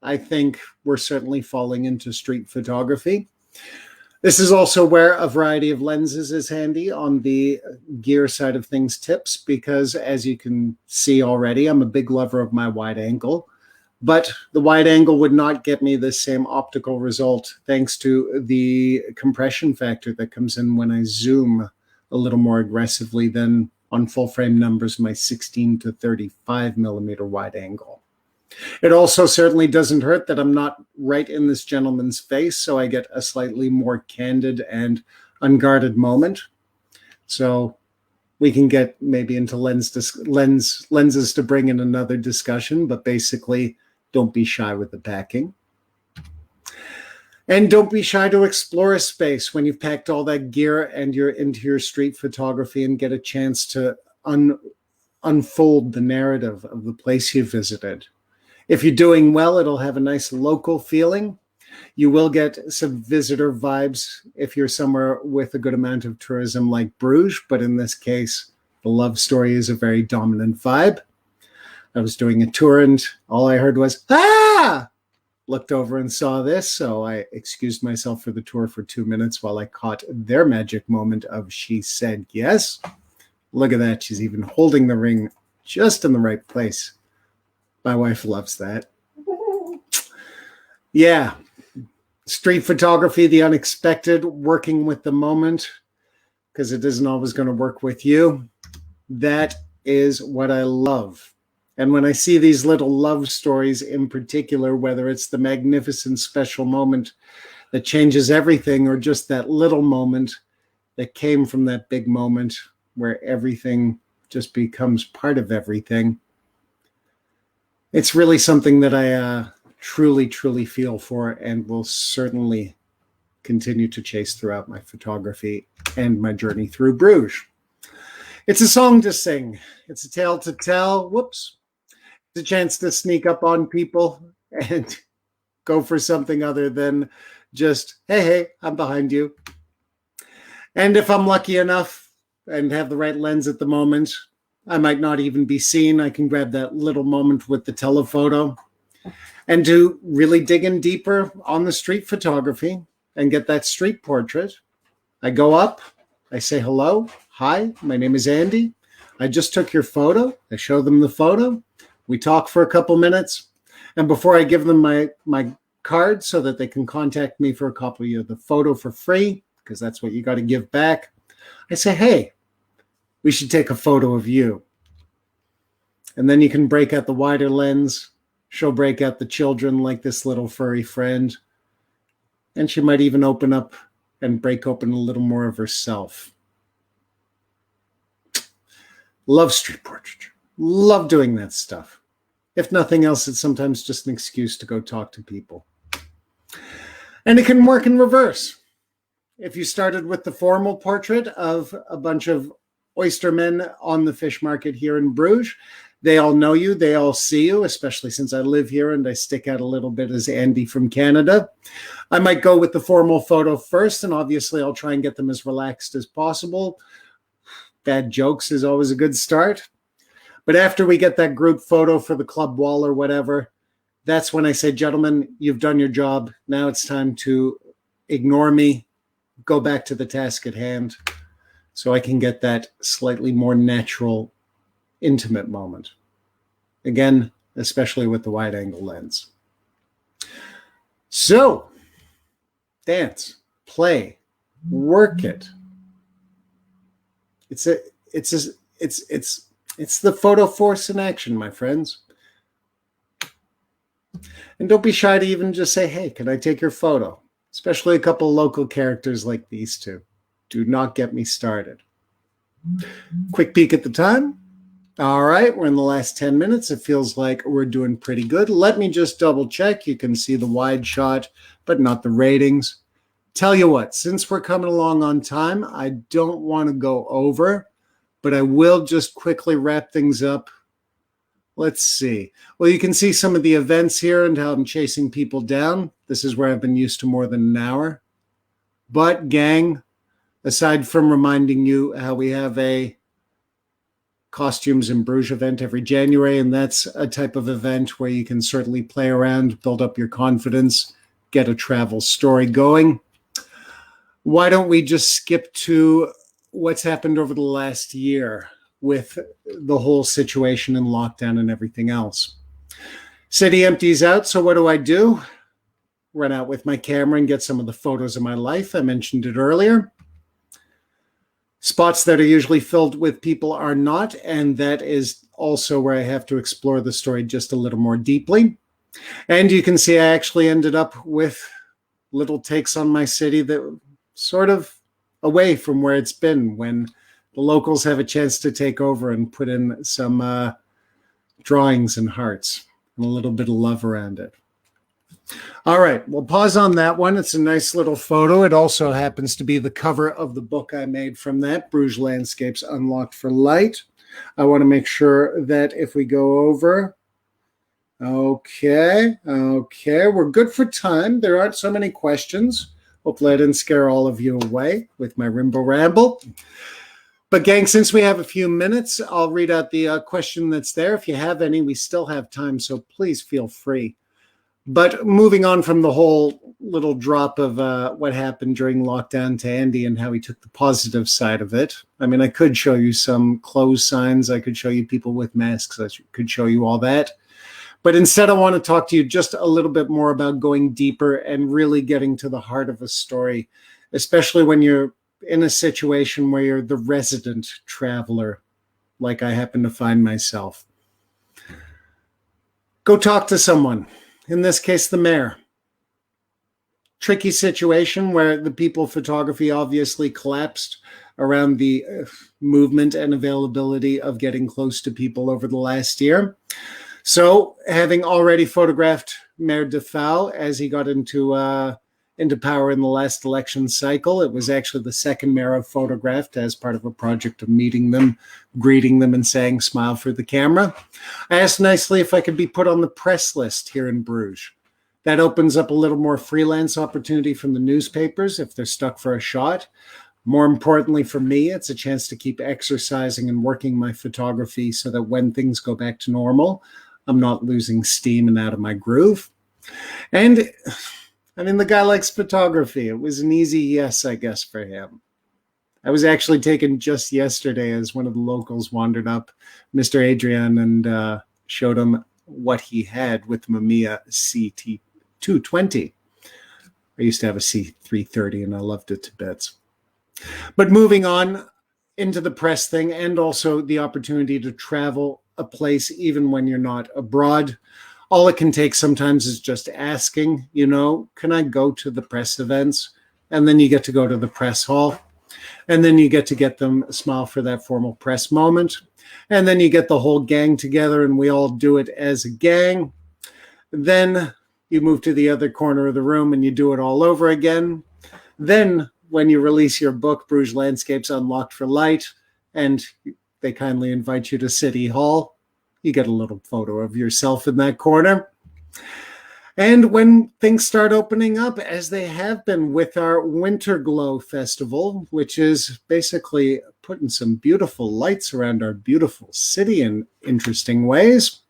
I think we're certainly falling into street photography. This is also where a variety of lenses is handy on the gear side of things tips, because as you can see already, I'm a big lover of my wide angle. But the wide angle would not get me the same optical result thanks to the compression factor that comes in when I zoom a little more aggressively than on full frame numbers, my 16 to 35 millimeter wide angle. It also certainly doesn't hurt that I'm not right in this gentleman's face, so I get a slightly more candid and unguarded moment. So we can get maybe into lenses to bring in another discussion, but basically, don't be shy with the packing. And don't be shy to explore a space when you've packed all that gear and you're into your street photography, and get a chance to unfold the narrative of the place you visited. If you're doing well, it'll have a nice local feeling. You will get some visitor vibes if you're somewhere with a good amount of tourism like Brugge, but in this case, the love story is a very dominant vibe. I was doing a tour and all I heard was, ah! Looked over and saw this, so I excused myself for the tour for 2 minutes while I caught their magic moment of she said yes. Look at that. She's even holding the ring just in the right place. My wife loves that. Yeah. Street photography, the unexpected, working with the moment, because it isn't always going to work with you. That is what I love. And when I see these little love stories in particular, whether it's the magnificent special moment that changes everything, or just that little moment that came from that big moment where everything just becomes part of everything, it's really something that I truly, truly feel for, and will certainly continue to chase throughout my photography and my journey through Bruges. It's a song to sing. It's a tale to tell. Whoops. It's a chance to sneak up on people and go for something other than just, hey, I'm behind you. And if I'm lucky enough and have the right lens at the moment, I might not even be seen. I can grab that little moment with the telephoto and to really dig in deeper on the street photography and get that street portrait. I go up, I say hello, hi, my name is Andy. I just took your photo. I show them the photo. We talk for a couple minutes. And before I give them my card so that they can contact me for a copy of the photo for free, because that's what you got to give back, I say, hey, we should take a photo of you. And then you can break out the wider lens. She'll break out the children like this little furry friend. And she might even open up and break open a little more of herself. Love street portraiture. Love doing that stuff. If nothing else, it's sometimes just an excuse to go talk to people. And it can work in reverse. If you started with the formal portrait of a bunch of oystermen on the fish market here in Bruges, they all know you, they all see you, especially since I live here and I stick out a little bit as Andy from Canada. I might go with the formal photo first, and obviously I'll try and get them as relaxed as possible. Bad jokes is always a good start. But after we get that group photo for the club wall or whatever, that's when I say, gentlemen, you've done your job. Now it's time to ignore me, go back to the task at hand, so I can get that slightly more natural, intimate moment. Again, especially with the wide angle lens. So, dance, play, work it. It's the photo force in action, my friends. And don't be shy to even just say, hey, can I take your photo? Especially a couple local characters like these two. Do not get me started. Quick peek at the time. All right, we're in the last 10 minutes. It feels like we're doing pretty good. Let me just double check. You can see the wide shot, but not the ratings. Tell you what, since we're coming along on time, I don't want to go over, but I will just quickly wrap things up. Let's see. Well, you can see some of the events here and how I'm chasing people down. This is where I've been used to more than an hour. But gang, aside from reminding you how we have a costumes in Brugge event every January, and that's a type of event where you can certainly play around, build up your confidence, get a travel story going. Why don't we just skip to what's happened over the last year with the whole situation and lockdown and everything else. City empties out, so what do? Run out with my camera and get some of the photos of my life. I mentioned it earlier. Spots that are usually filled with people are not, and that is also where I have to explore the story just a little more deeply. And you can see I actually ended up with little takes on my city that sort of away from where it's been when the locals have a chance to take over and put in some drawings and hearts and a little bit of love around it. All right, we'll pause on that one. It's a nice little photo. It also happens to be the cover of the book I made from that, Brugge Landscapes Unlocked for Light. I want to make sure that if we go over, okay, we're good for time. There aren't so many questions. Hopefully I didn't scare all of you away with my Rimbo Ramble. But gang, since we have a few minutes, I'll read out the question that's there. If you have any, we still have time, so please feel free. But moving on from the whole little drop of what happened during lockdown to Andy and how he took the positive side of it. I mean, I could show you some closed signs. I could show you people with masks. I could show you all that. But instead, I want to talk to you just a little bit more about going deeper and really getting to the heart of a story, especially when you're in a situation where you're the resident traveler, like I happen to find myself. Go talk to someone. In this case, the mayor. Tricky situation where the people photography obviously collapsed around the movement and availability of getting close to people over the last year. So having already photographed Mayor Defoe as he got into power in the last election cycle, it was actually the second mayor I've photographed as part of a project of meeting them, greeting them, and saying smile for the camera. I asked nicely if I could be put on the press list here in Brugge. That opens up a little more freelance opportunity from the newspapers if they're stuck for a shot. More importantly for me, it's a chance to keep exercising and working my photography so that when things go back to normal, I'm not losing steam and out of my groove. And I mean, the guy likes photography. It was an easy yes, I guess, for him. I was actually taken just yesterday as one of the locals wandered up, Mr. Adrian, and showed him what he had with Mamiya CT220. I used to have a C330 and I loved it to bits. But moving on into the press thing and also the opportunity to travel a place even when you're not abroad. All it can take sometimes is just asking, can I go to the press events? And then you get to go to the press hall. And then you get to get them a smile for that formal press moment. And then you get the whole gang together and we all do it as a gang. Then you move to the other corner of the room and you do it all over again. Then when you release your book, Brugge Landscapes Unlocked for Light, and they kindly invite you to City Hall, you get a little photo of yourself in that corner. And when things start opening up, as they have been with our Winter Glow Festival, which is basically putting some beautiful lights around our beautiful city in interesting ways,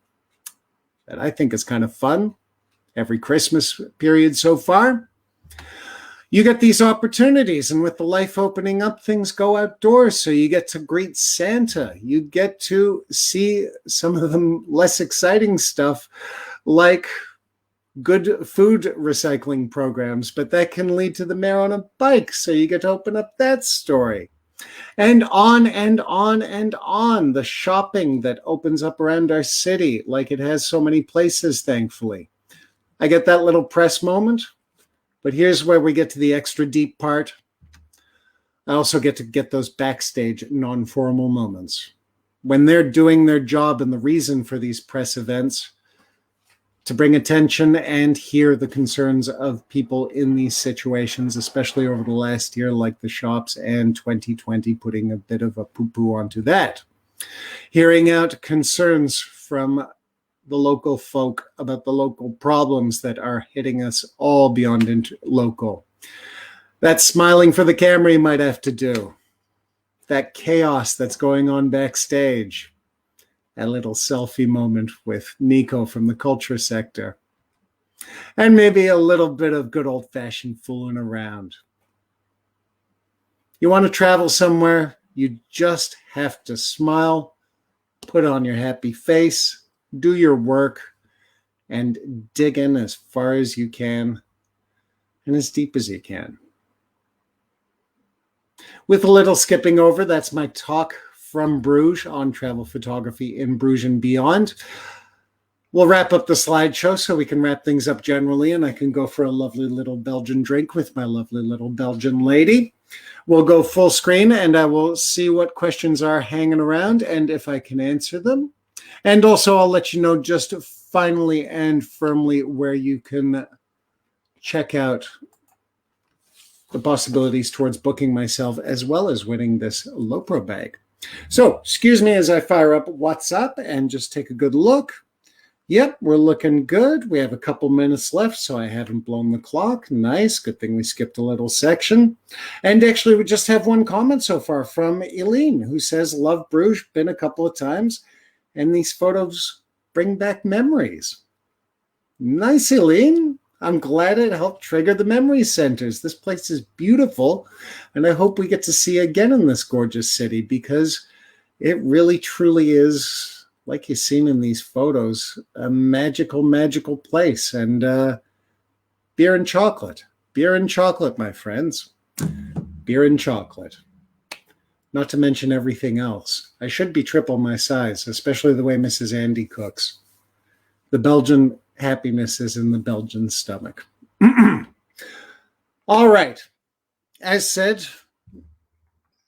that I think is kind of fun, every Christmas period so far, you get these opportunities, and with the life opening up, things go outdoors. So you get to greet Santa. You get to see some of the less exciting stuff like good food recycling programs, but that can lead to the mayor on a bike. So you get to open up that story. And on and on and on. The shopping that opens up around our city, like it has so many places, thankfully. I get that little press moment. But here's where we get to the extra deep part. I also get to get those backstage non-formal moments. when they're doing their job and the reason for these press events, to bring attention and hear the concerns of people in these situations, especially over the last year, like the shops and 2020 putting a bit of a poo-poo onto that. Hearing out concerns from the local folk about the local problems that are hitting us all beyond local. That smiling for the camera you might have to do. That chaos that's going on backstage. A little selfie moment with Nico from the culture sector. And maybe a little bit of good old-fashioned fooling around. You want to travel somewhere, you just have to smile, put on your happy face, do your work, and dig in as far as you can and as deep as you can. With a little skipping over, that's my talk from Bruges on travel photography in Bruges and beyond. We'll wrap up the slideshow so we can wrap things up generally, and I can go for a lovely little Belgian drink with my lovely little Belgian lady. We'll go full screen, and I will see what questions are hanging around and if I can answer them. And also, I'll let you know just finally and firmly where you can check out the possibilities towards booking myself as well as winning this Lopro bag. So, excuse me as I fire up what's up and just take a good look. Yep, we're looking good. We have a couple minutes left, so I haven't blown the clock. Nice. Good thing we skipped a little section. And actually, we just have one comment so far from Eileen, who says, love Bruges, been a couple of times, and these photos bring back memories. Nice, Eileen. I'm glad it helped trigger the memory centers. This place is beautiful, and I hope we get to see again in this gorgeous city because it really, truly is, like you've seen in these photos, a magical, magical place. And beer and chocolate. Beer and chocolate, my friends. Beer and chocolate. Not to mention everything else. I should be triple my size, especially the way Mrs. Andy cooks. The Belgian happiness is in the Belgian stomach. All right. As said,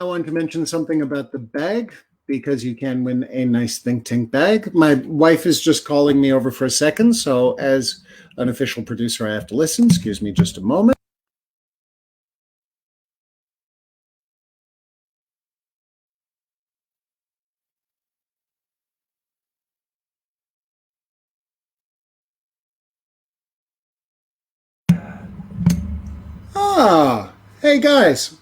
I want to mention something about the bag because you can win a nice Think Tank bag. My wife is just calling me over for a second, so as an official producer, I have to listen. Excuse me just a moment. Hey guys.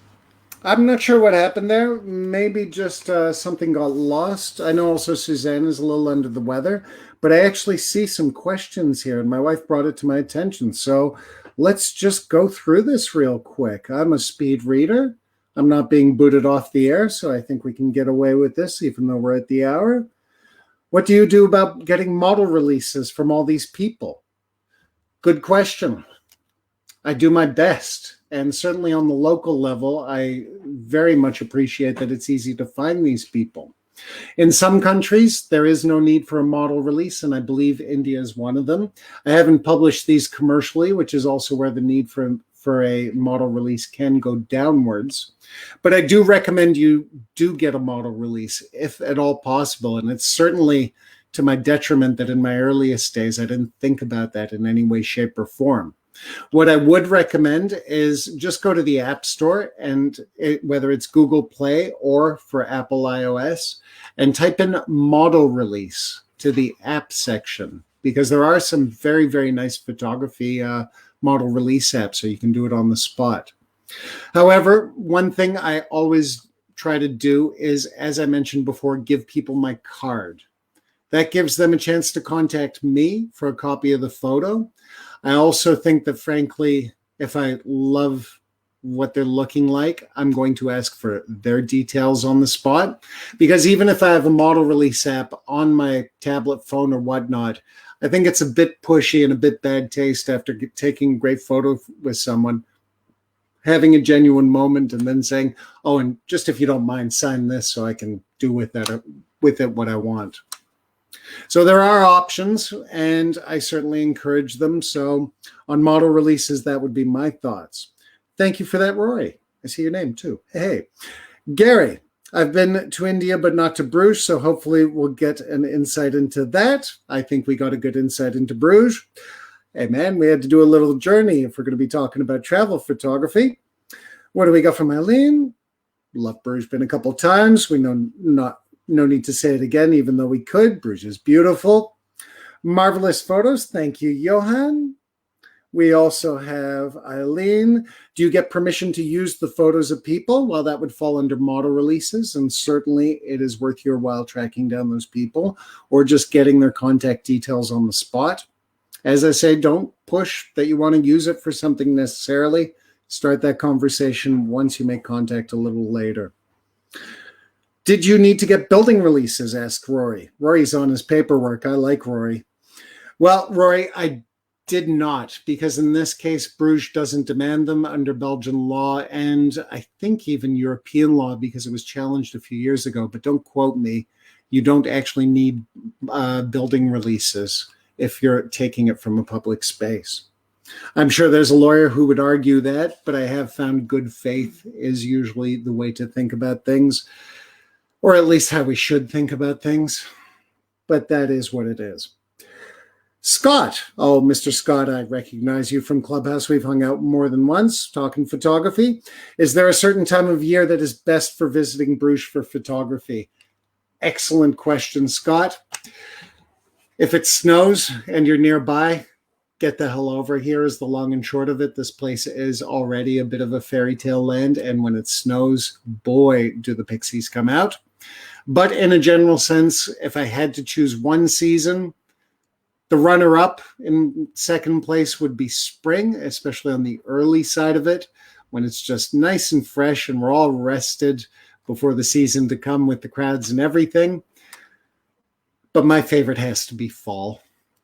I'm not sure what happened there. Maybe just something got lost. I know also Suzanne is a little under the weather, but I actually see some questions here, and my wife brought it to my attention. So let's just go through this real quick. I'm a speed reader. I'm not being booted off the air, so I think we can get away with this, even though we're at the hour. What do you do about getting model releases from all these people? Good question. I do my best. And certainly on the local level, I very much appreciate that it's easy to find these people. In some countries, there is no need for a model release, and I believe India is one of them. I haven't published these commercially, which is also where the need for a model release can go downwards. But I do recommend you do get a model release, if at all possible. And it's certainly to my detriment that in my earliest days, I didn't think about that in any way, shape, or form. What I would recommend is just go to the App Store, and whether it's Google Play or for Apple iOS, and type in model release to the app section, because there are some very, very nice photography model release apps, so you can do it on the spot. However, one thing I always try to do is, as I mentioned before, give people my card. That gives them a chance to contact me for a copy of the photo. I also think that, frankly, if I love what they're looking like, I'm going to ask for their details on the spot. Because even if I have a model release app on my tablet, phone, or whatnot, I think it's a bit pushy and a bit bad taste after taking a great photo with someone, having a genuine moment, and then saying, oh, and just if you don't mind, sign this so I can do with it what I want. So there are options, and I certainly encourage them. So on model releases, that would be my thoughts. Thank you for that, Rory. I see your name too. Hey, Gary. I've been to India, but not to Bruges, so hopefully we'll get an insight into that. I think we got a good insight into Bruges. Hey, man, we had to do a little journey if we're going to be talking about travel photography. What do we got from Eileen? Love Bruges, been a couple times. We know no need to say it again, even though we could. Bruges is beautiful. Marvelous photos. Thank you, Johan. We also have Eileen. Do you get permission to use the photos of people? Well, that would fall under model releases, and certainly it is worth your while tracking down those people or just getting their contact details on the spot. As I say, don't push that you want to use it for something necessarily. Start that conversation once you make contact a little later. Did you need to get building releases? Asked Rory. Rory's on his paperwork. I like Rory. Well, Rory, I did not, because in this case, Bruges doesn't demand them under Belgian law and I think even European law because it was challenged a few years ago, but don't quote me. You don't actually need building releases if you're taking it from a public space. I'm sure there's a lawyer who would argue that, but I have found good faith is usually the way to think about things, or at least how we should think about things. But that is what it is. Scott. Oh, Mr. Scott, I recognize you from Clubhouse. We've hung out more than once talking photography. Is there a certain time of year that is best for visiting Bruges for photography? Excellent question, Scott. If it snows and you're nearby, get the hell over here is the long and short of it. This place is already a bit of a fairy tale land, and when it snows, boy, do the pixies come out. But in a general sense, if I had to choose one season, the runner-up in second place would be spring, especially on the early side of it, when it's just nice and fresh and we're all rested before the season to come with the crowds and everything. But my favorite has to be fall.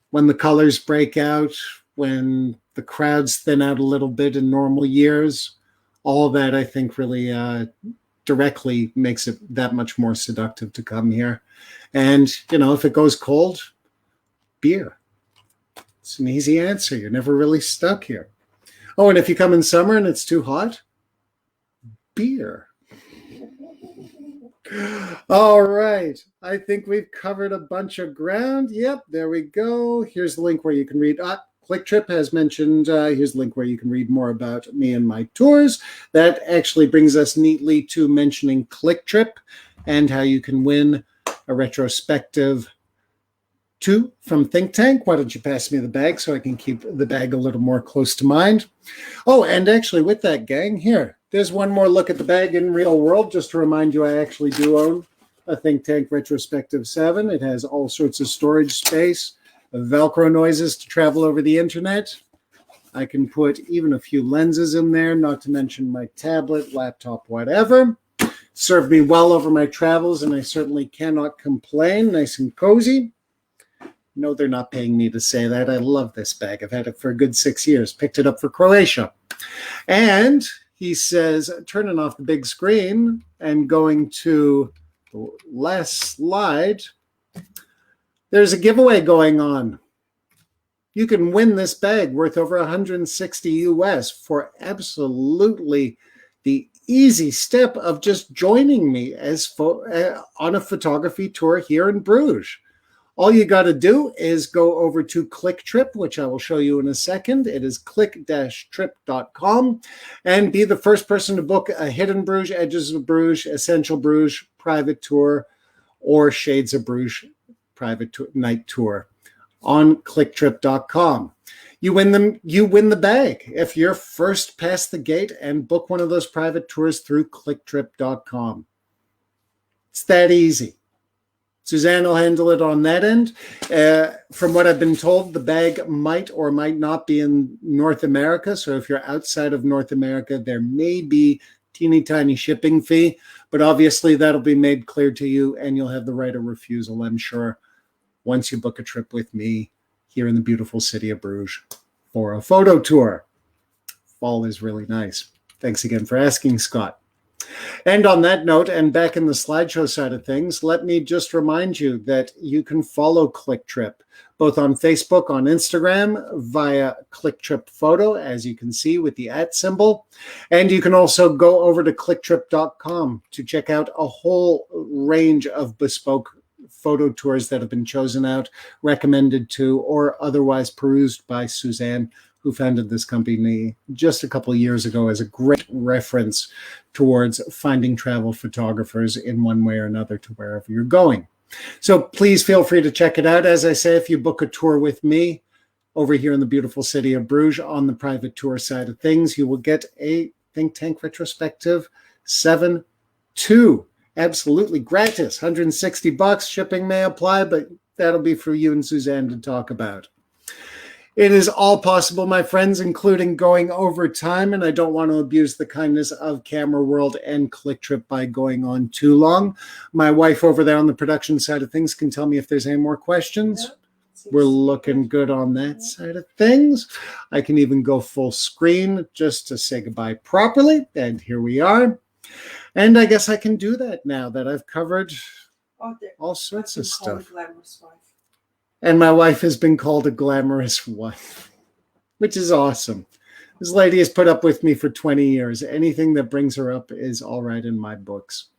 When the colors break out, when the crowds thin out a little bit in normal years, all that I think really directly makes it that much more seductive to come here. And, you know, if it goes cold, beer. It's an easy answer. You're never really stuck here. Oh, and if you come in summer and it's too hot, beer. All right. I think we've covered a bunch of ground. Yep, there we go. Here's the link where you can read. ClickTrip has mentioned, here's the link where you can read more about me and my tours. That actually brings us neatly to mentioning ClickTrip and how you can win a retrospective 2 from Think Tank. Why don't you pass me the bag so I can keep the bag a little more close to mind? Oh, and actually with that, gang, here, there's one more look at the bag in real world, just to remind you I actually do own a Think Tank Retrospective 7. It has all sorts of storage space, Velcro noises to travel over the internet. I can put even a few lenses in there, not to mention my tablet, laptop, whatever. Served me well over my travels, and I certainly cannot complain. Nice and cozy. No, they're not paying me to say that. I love this bag. I've had it for a good 6 years. Picked it up for Croatia. And he says, turning off the big screen and going to the last slide, there's a giveaway going on. You can win this bag worth over 160 US for absolutely the easy step of just joining me as on a photography tour here in Bruges. All you got to do is go over to ClickTrip, which I will show you in a second. It is click-trip.com, and be the first person to book a Hidden Bruges, Edges of Bruges, Essential Bruges private tour, or Shades of Bruges private night tour on clicktrip.com. You win the bag if you're first past the gate and book one of those private tours through clicktrip.com. It's that easy. Suzanne will handle it on that end. From what I've been told, the bag might or might not be in North America. So if you're outside of North America, there may be teeny tiny shipping fee, but obviously that'll be made clear to you and you'll have the right of refusal, I'm sure, once you book a trip with me here in the beautiful city of Bruges for a photo tour. Fall is really nice. Thanks again for asking, Scott. And on that note, and back in the slideshow side of things, let me just remind you that you can follow ClickTrip both on Facebook, on Instagram, via ClickTrip Photo, as you can see with the @ symbol. And you can also go over to clicktrip.com to check out a whole range of bespoke photo tours that have been chosen out, recommended to, or otherwise perused by Suzanne, who founded this company just a couple of years ago as a great reference towards finding travel photographers in one way or another to wherever you're going. So please feel free to check it out. As I say, if you book a tour with me over here in the beautiful city of Bruges on the private tour side of things, you will get a Think Tank Retrospective 7-2. Absolutely gratis. $160. Shipping may apply, but that'll be for you and Suzanne to talk about. It is all possible, my friends, including going over time, and I don't want to abuse the kindness of Camera World and ClickTrip by going on too long. My wife over there on the production side of things can tell me if there's any more questions. We're looking good on that side of things. I can even go full screen just to say goodbye properly, and here we are. And I guess I can do that now that I've covered all sorts of stuff. And my wife has been called a glamorous wife, which is awesome. This lady has put up with me for 20 years. Anything that brings her up is all right in my books,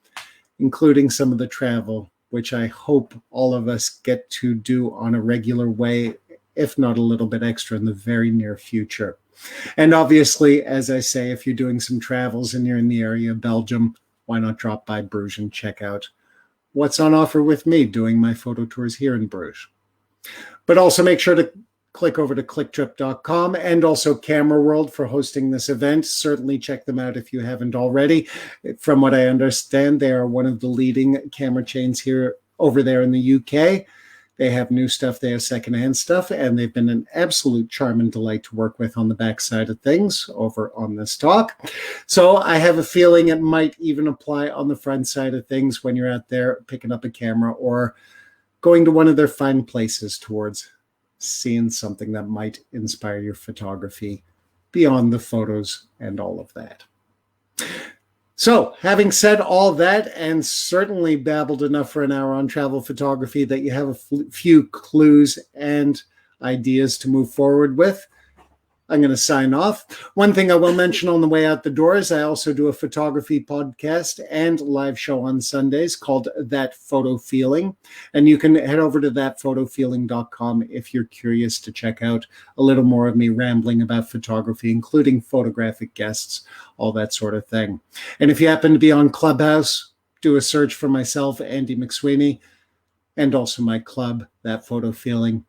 including some of the travel, which I hope all of us get to do on a regular way, if not a little bit extra in the very near future. And obviously, as I say, if you're doing some travels and you're in the area of Belgium, why not drop by Bruges and check out what's on offer with me doing my photo tours here in Bruges. But also make sure to click over to clicktrip.com and also Camera World for hosting this event. Certainly check them out if you haven't already. From what I understand, they are one of the leading camera chains here over there in the UK. They have new stuff, they have secondhand stuff, and they've been an absolute charm and delight to work with on the backside of things over on this talk. So I have a feeling it might even apply on the front side of things when you're out there picking up a camera or going to one of their fine places towards seeing something that might inspire your photography beyond the photos and all of that. So, having said all that, and certainly babbled enough for an hour on travel photography that you have a few clues and ideas to move forward with, I'm going to sign off. One thing I will mention on the way out the door is I also do a photography podcast and live show on Sundays called That Photo Feeling. And you can head over to thatphotofeeling.com if you're curious to check out a little more of me rambling about photography, including photographic guests, all that sort of thing. And if you happen to be on Clubhouse, do a search for myself, Andy McSweeney, and also my club, That Photo Feeling.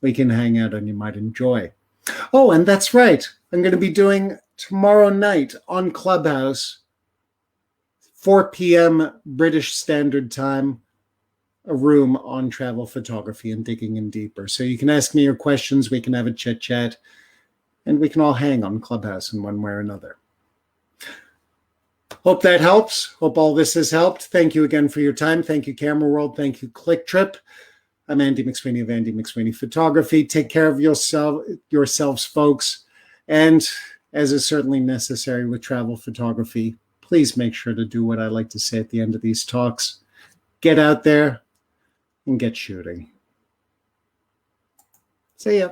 We can hang out and you might enjoy. Oh, and that's right. I'm going to be doing tomorrow night on Clubhouse, 4 p.m. British Standard Time, a room on travel photography and digging in deeper. So you can ask me your questions, we can have a chit-chat, and we can all hang on Clubhouse in one way or another. Hope that helps. Hope all this has helped. Thank you again for your time. Thank you, Camera World. Thank you, ClickTrip. I'm Andy McSweeney of Andy McSweeney Photography. Take care of yourselves, folks. And as is certainly necessary with travel photography, please make sure to do what I like to say at the end of these talks. Get out there and get shooting. See ya.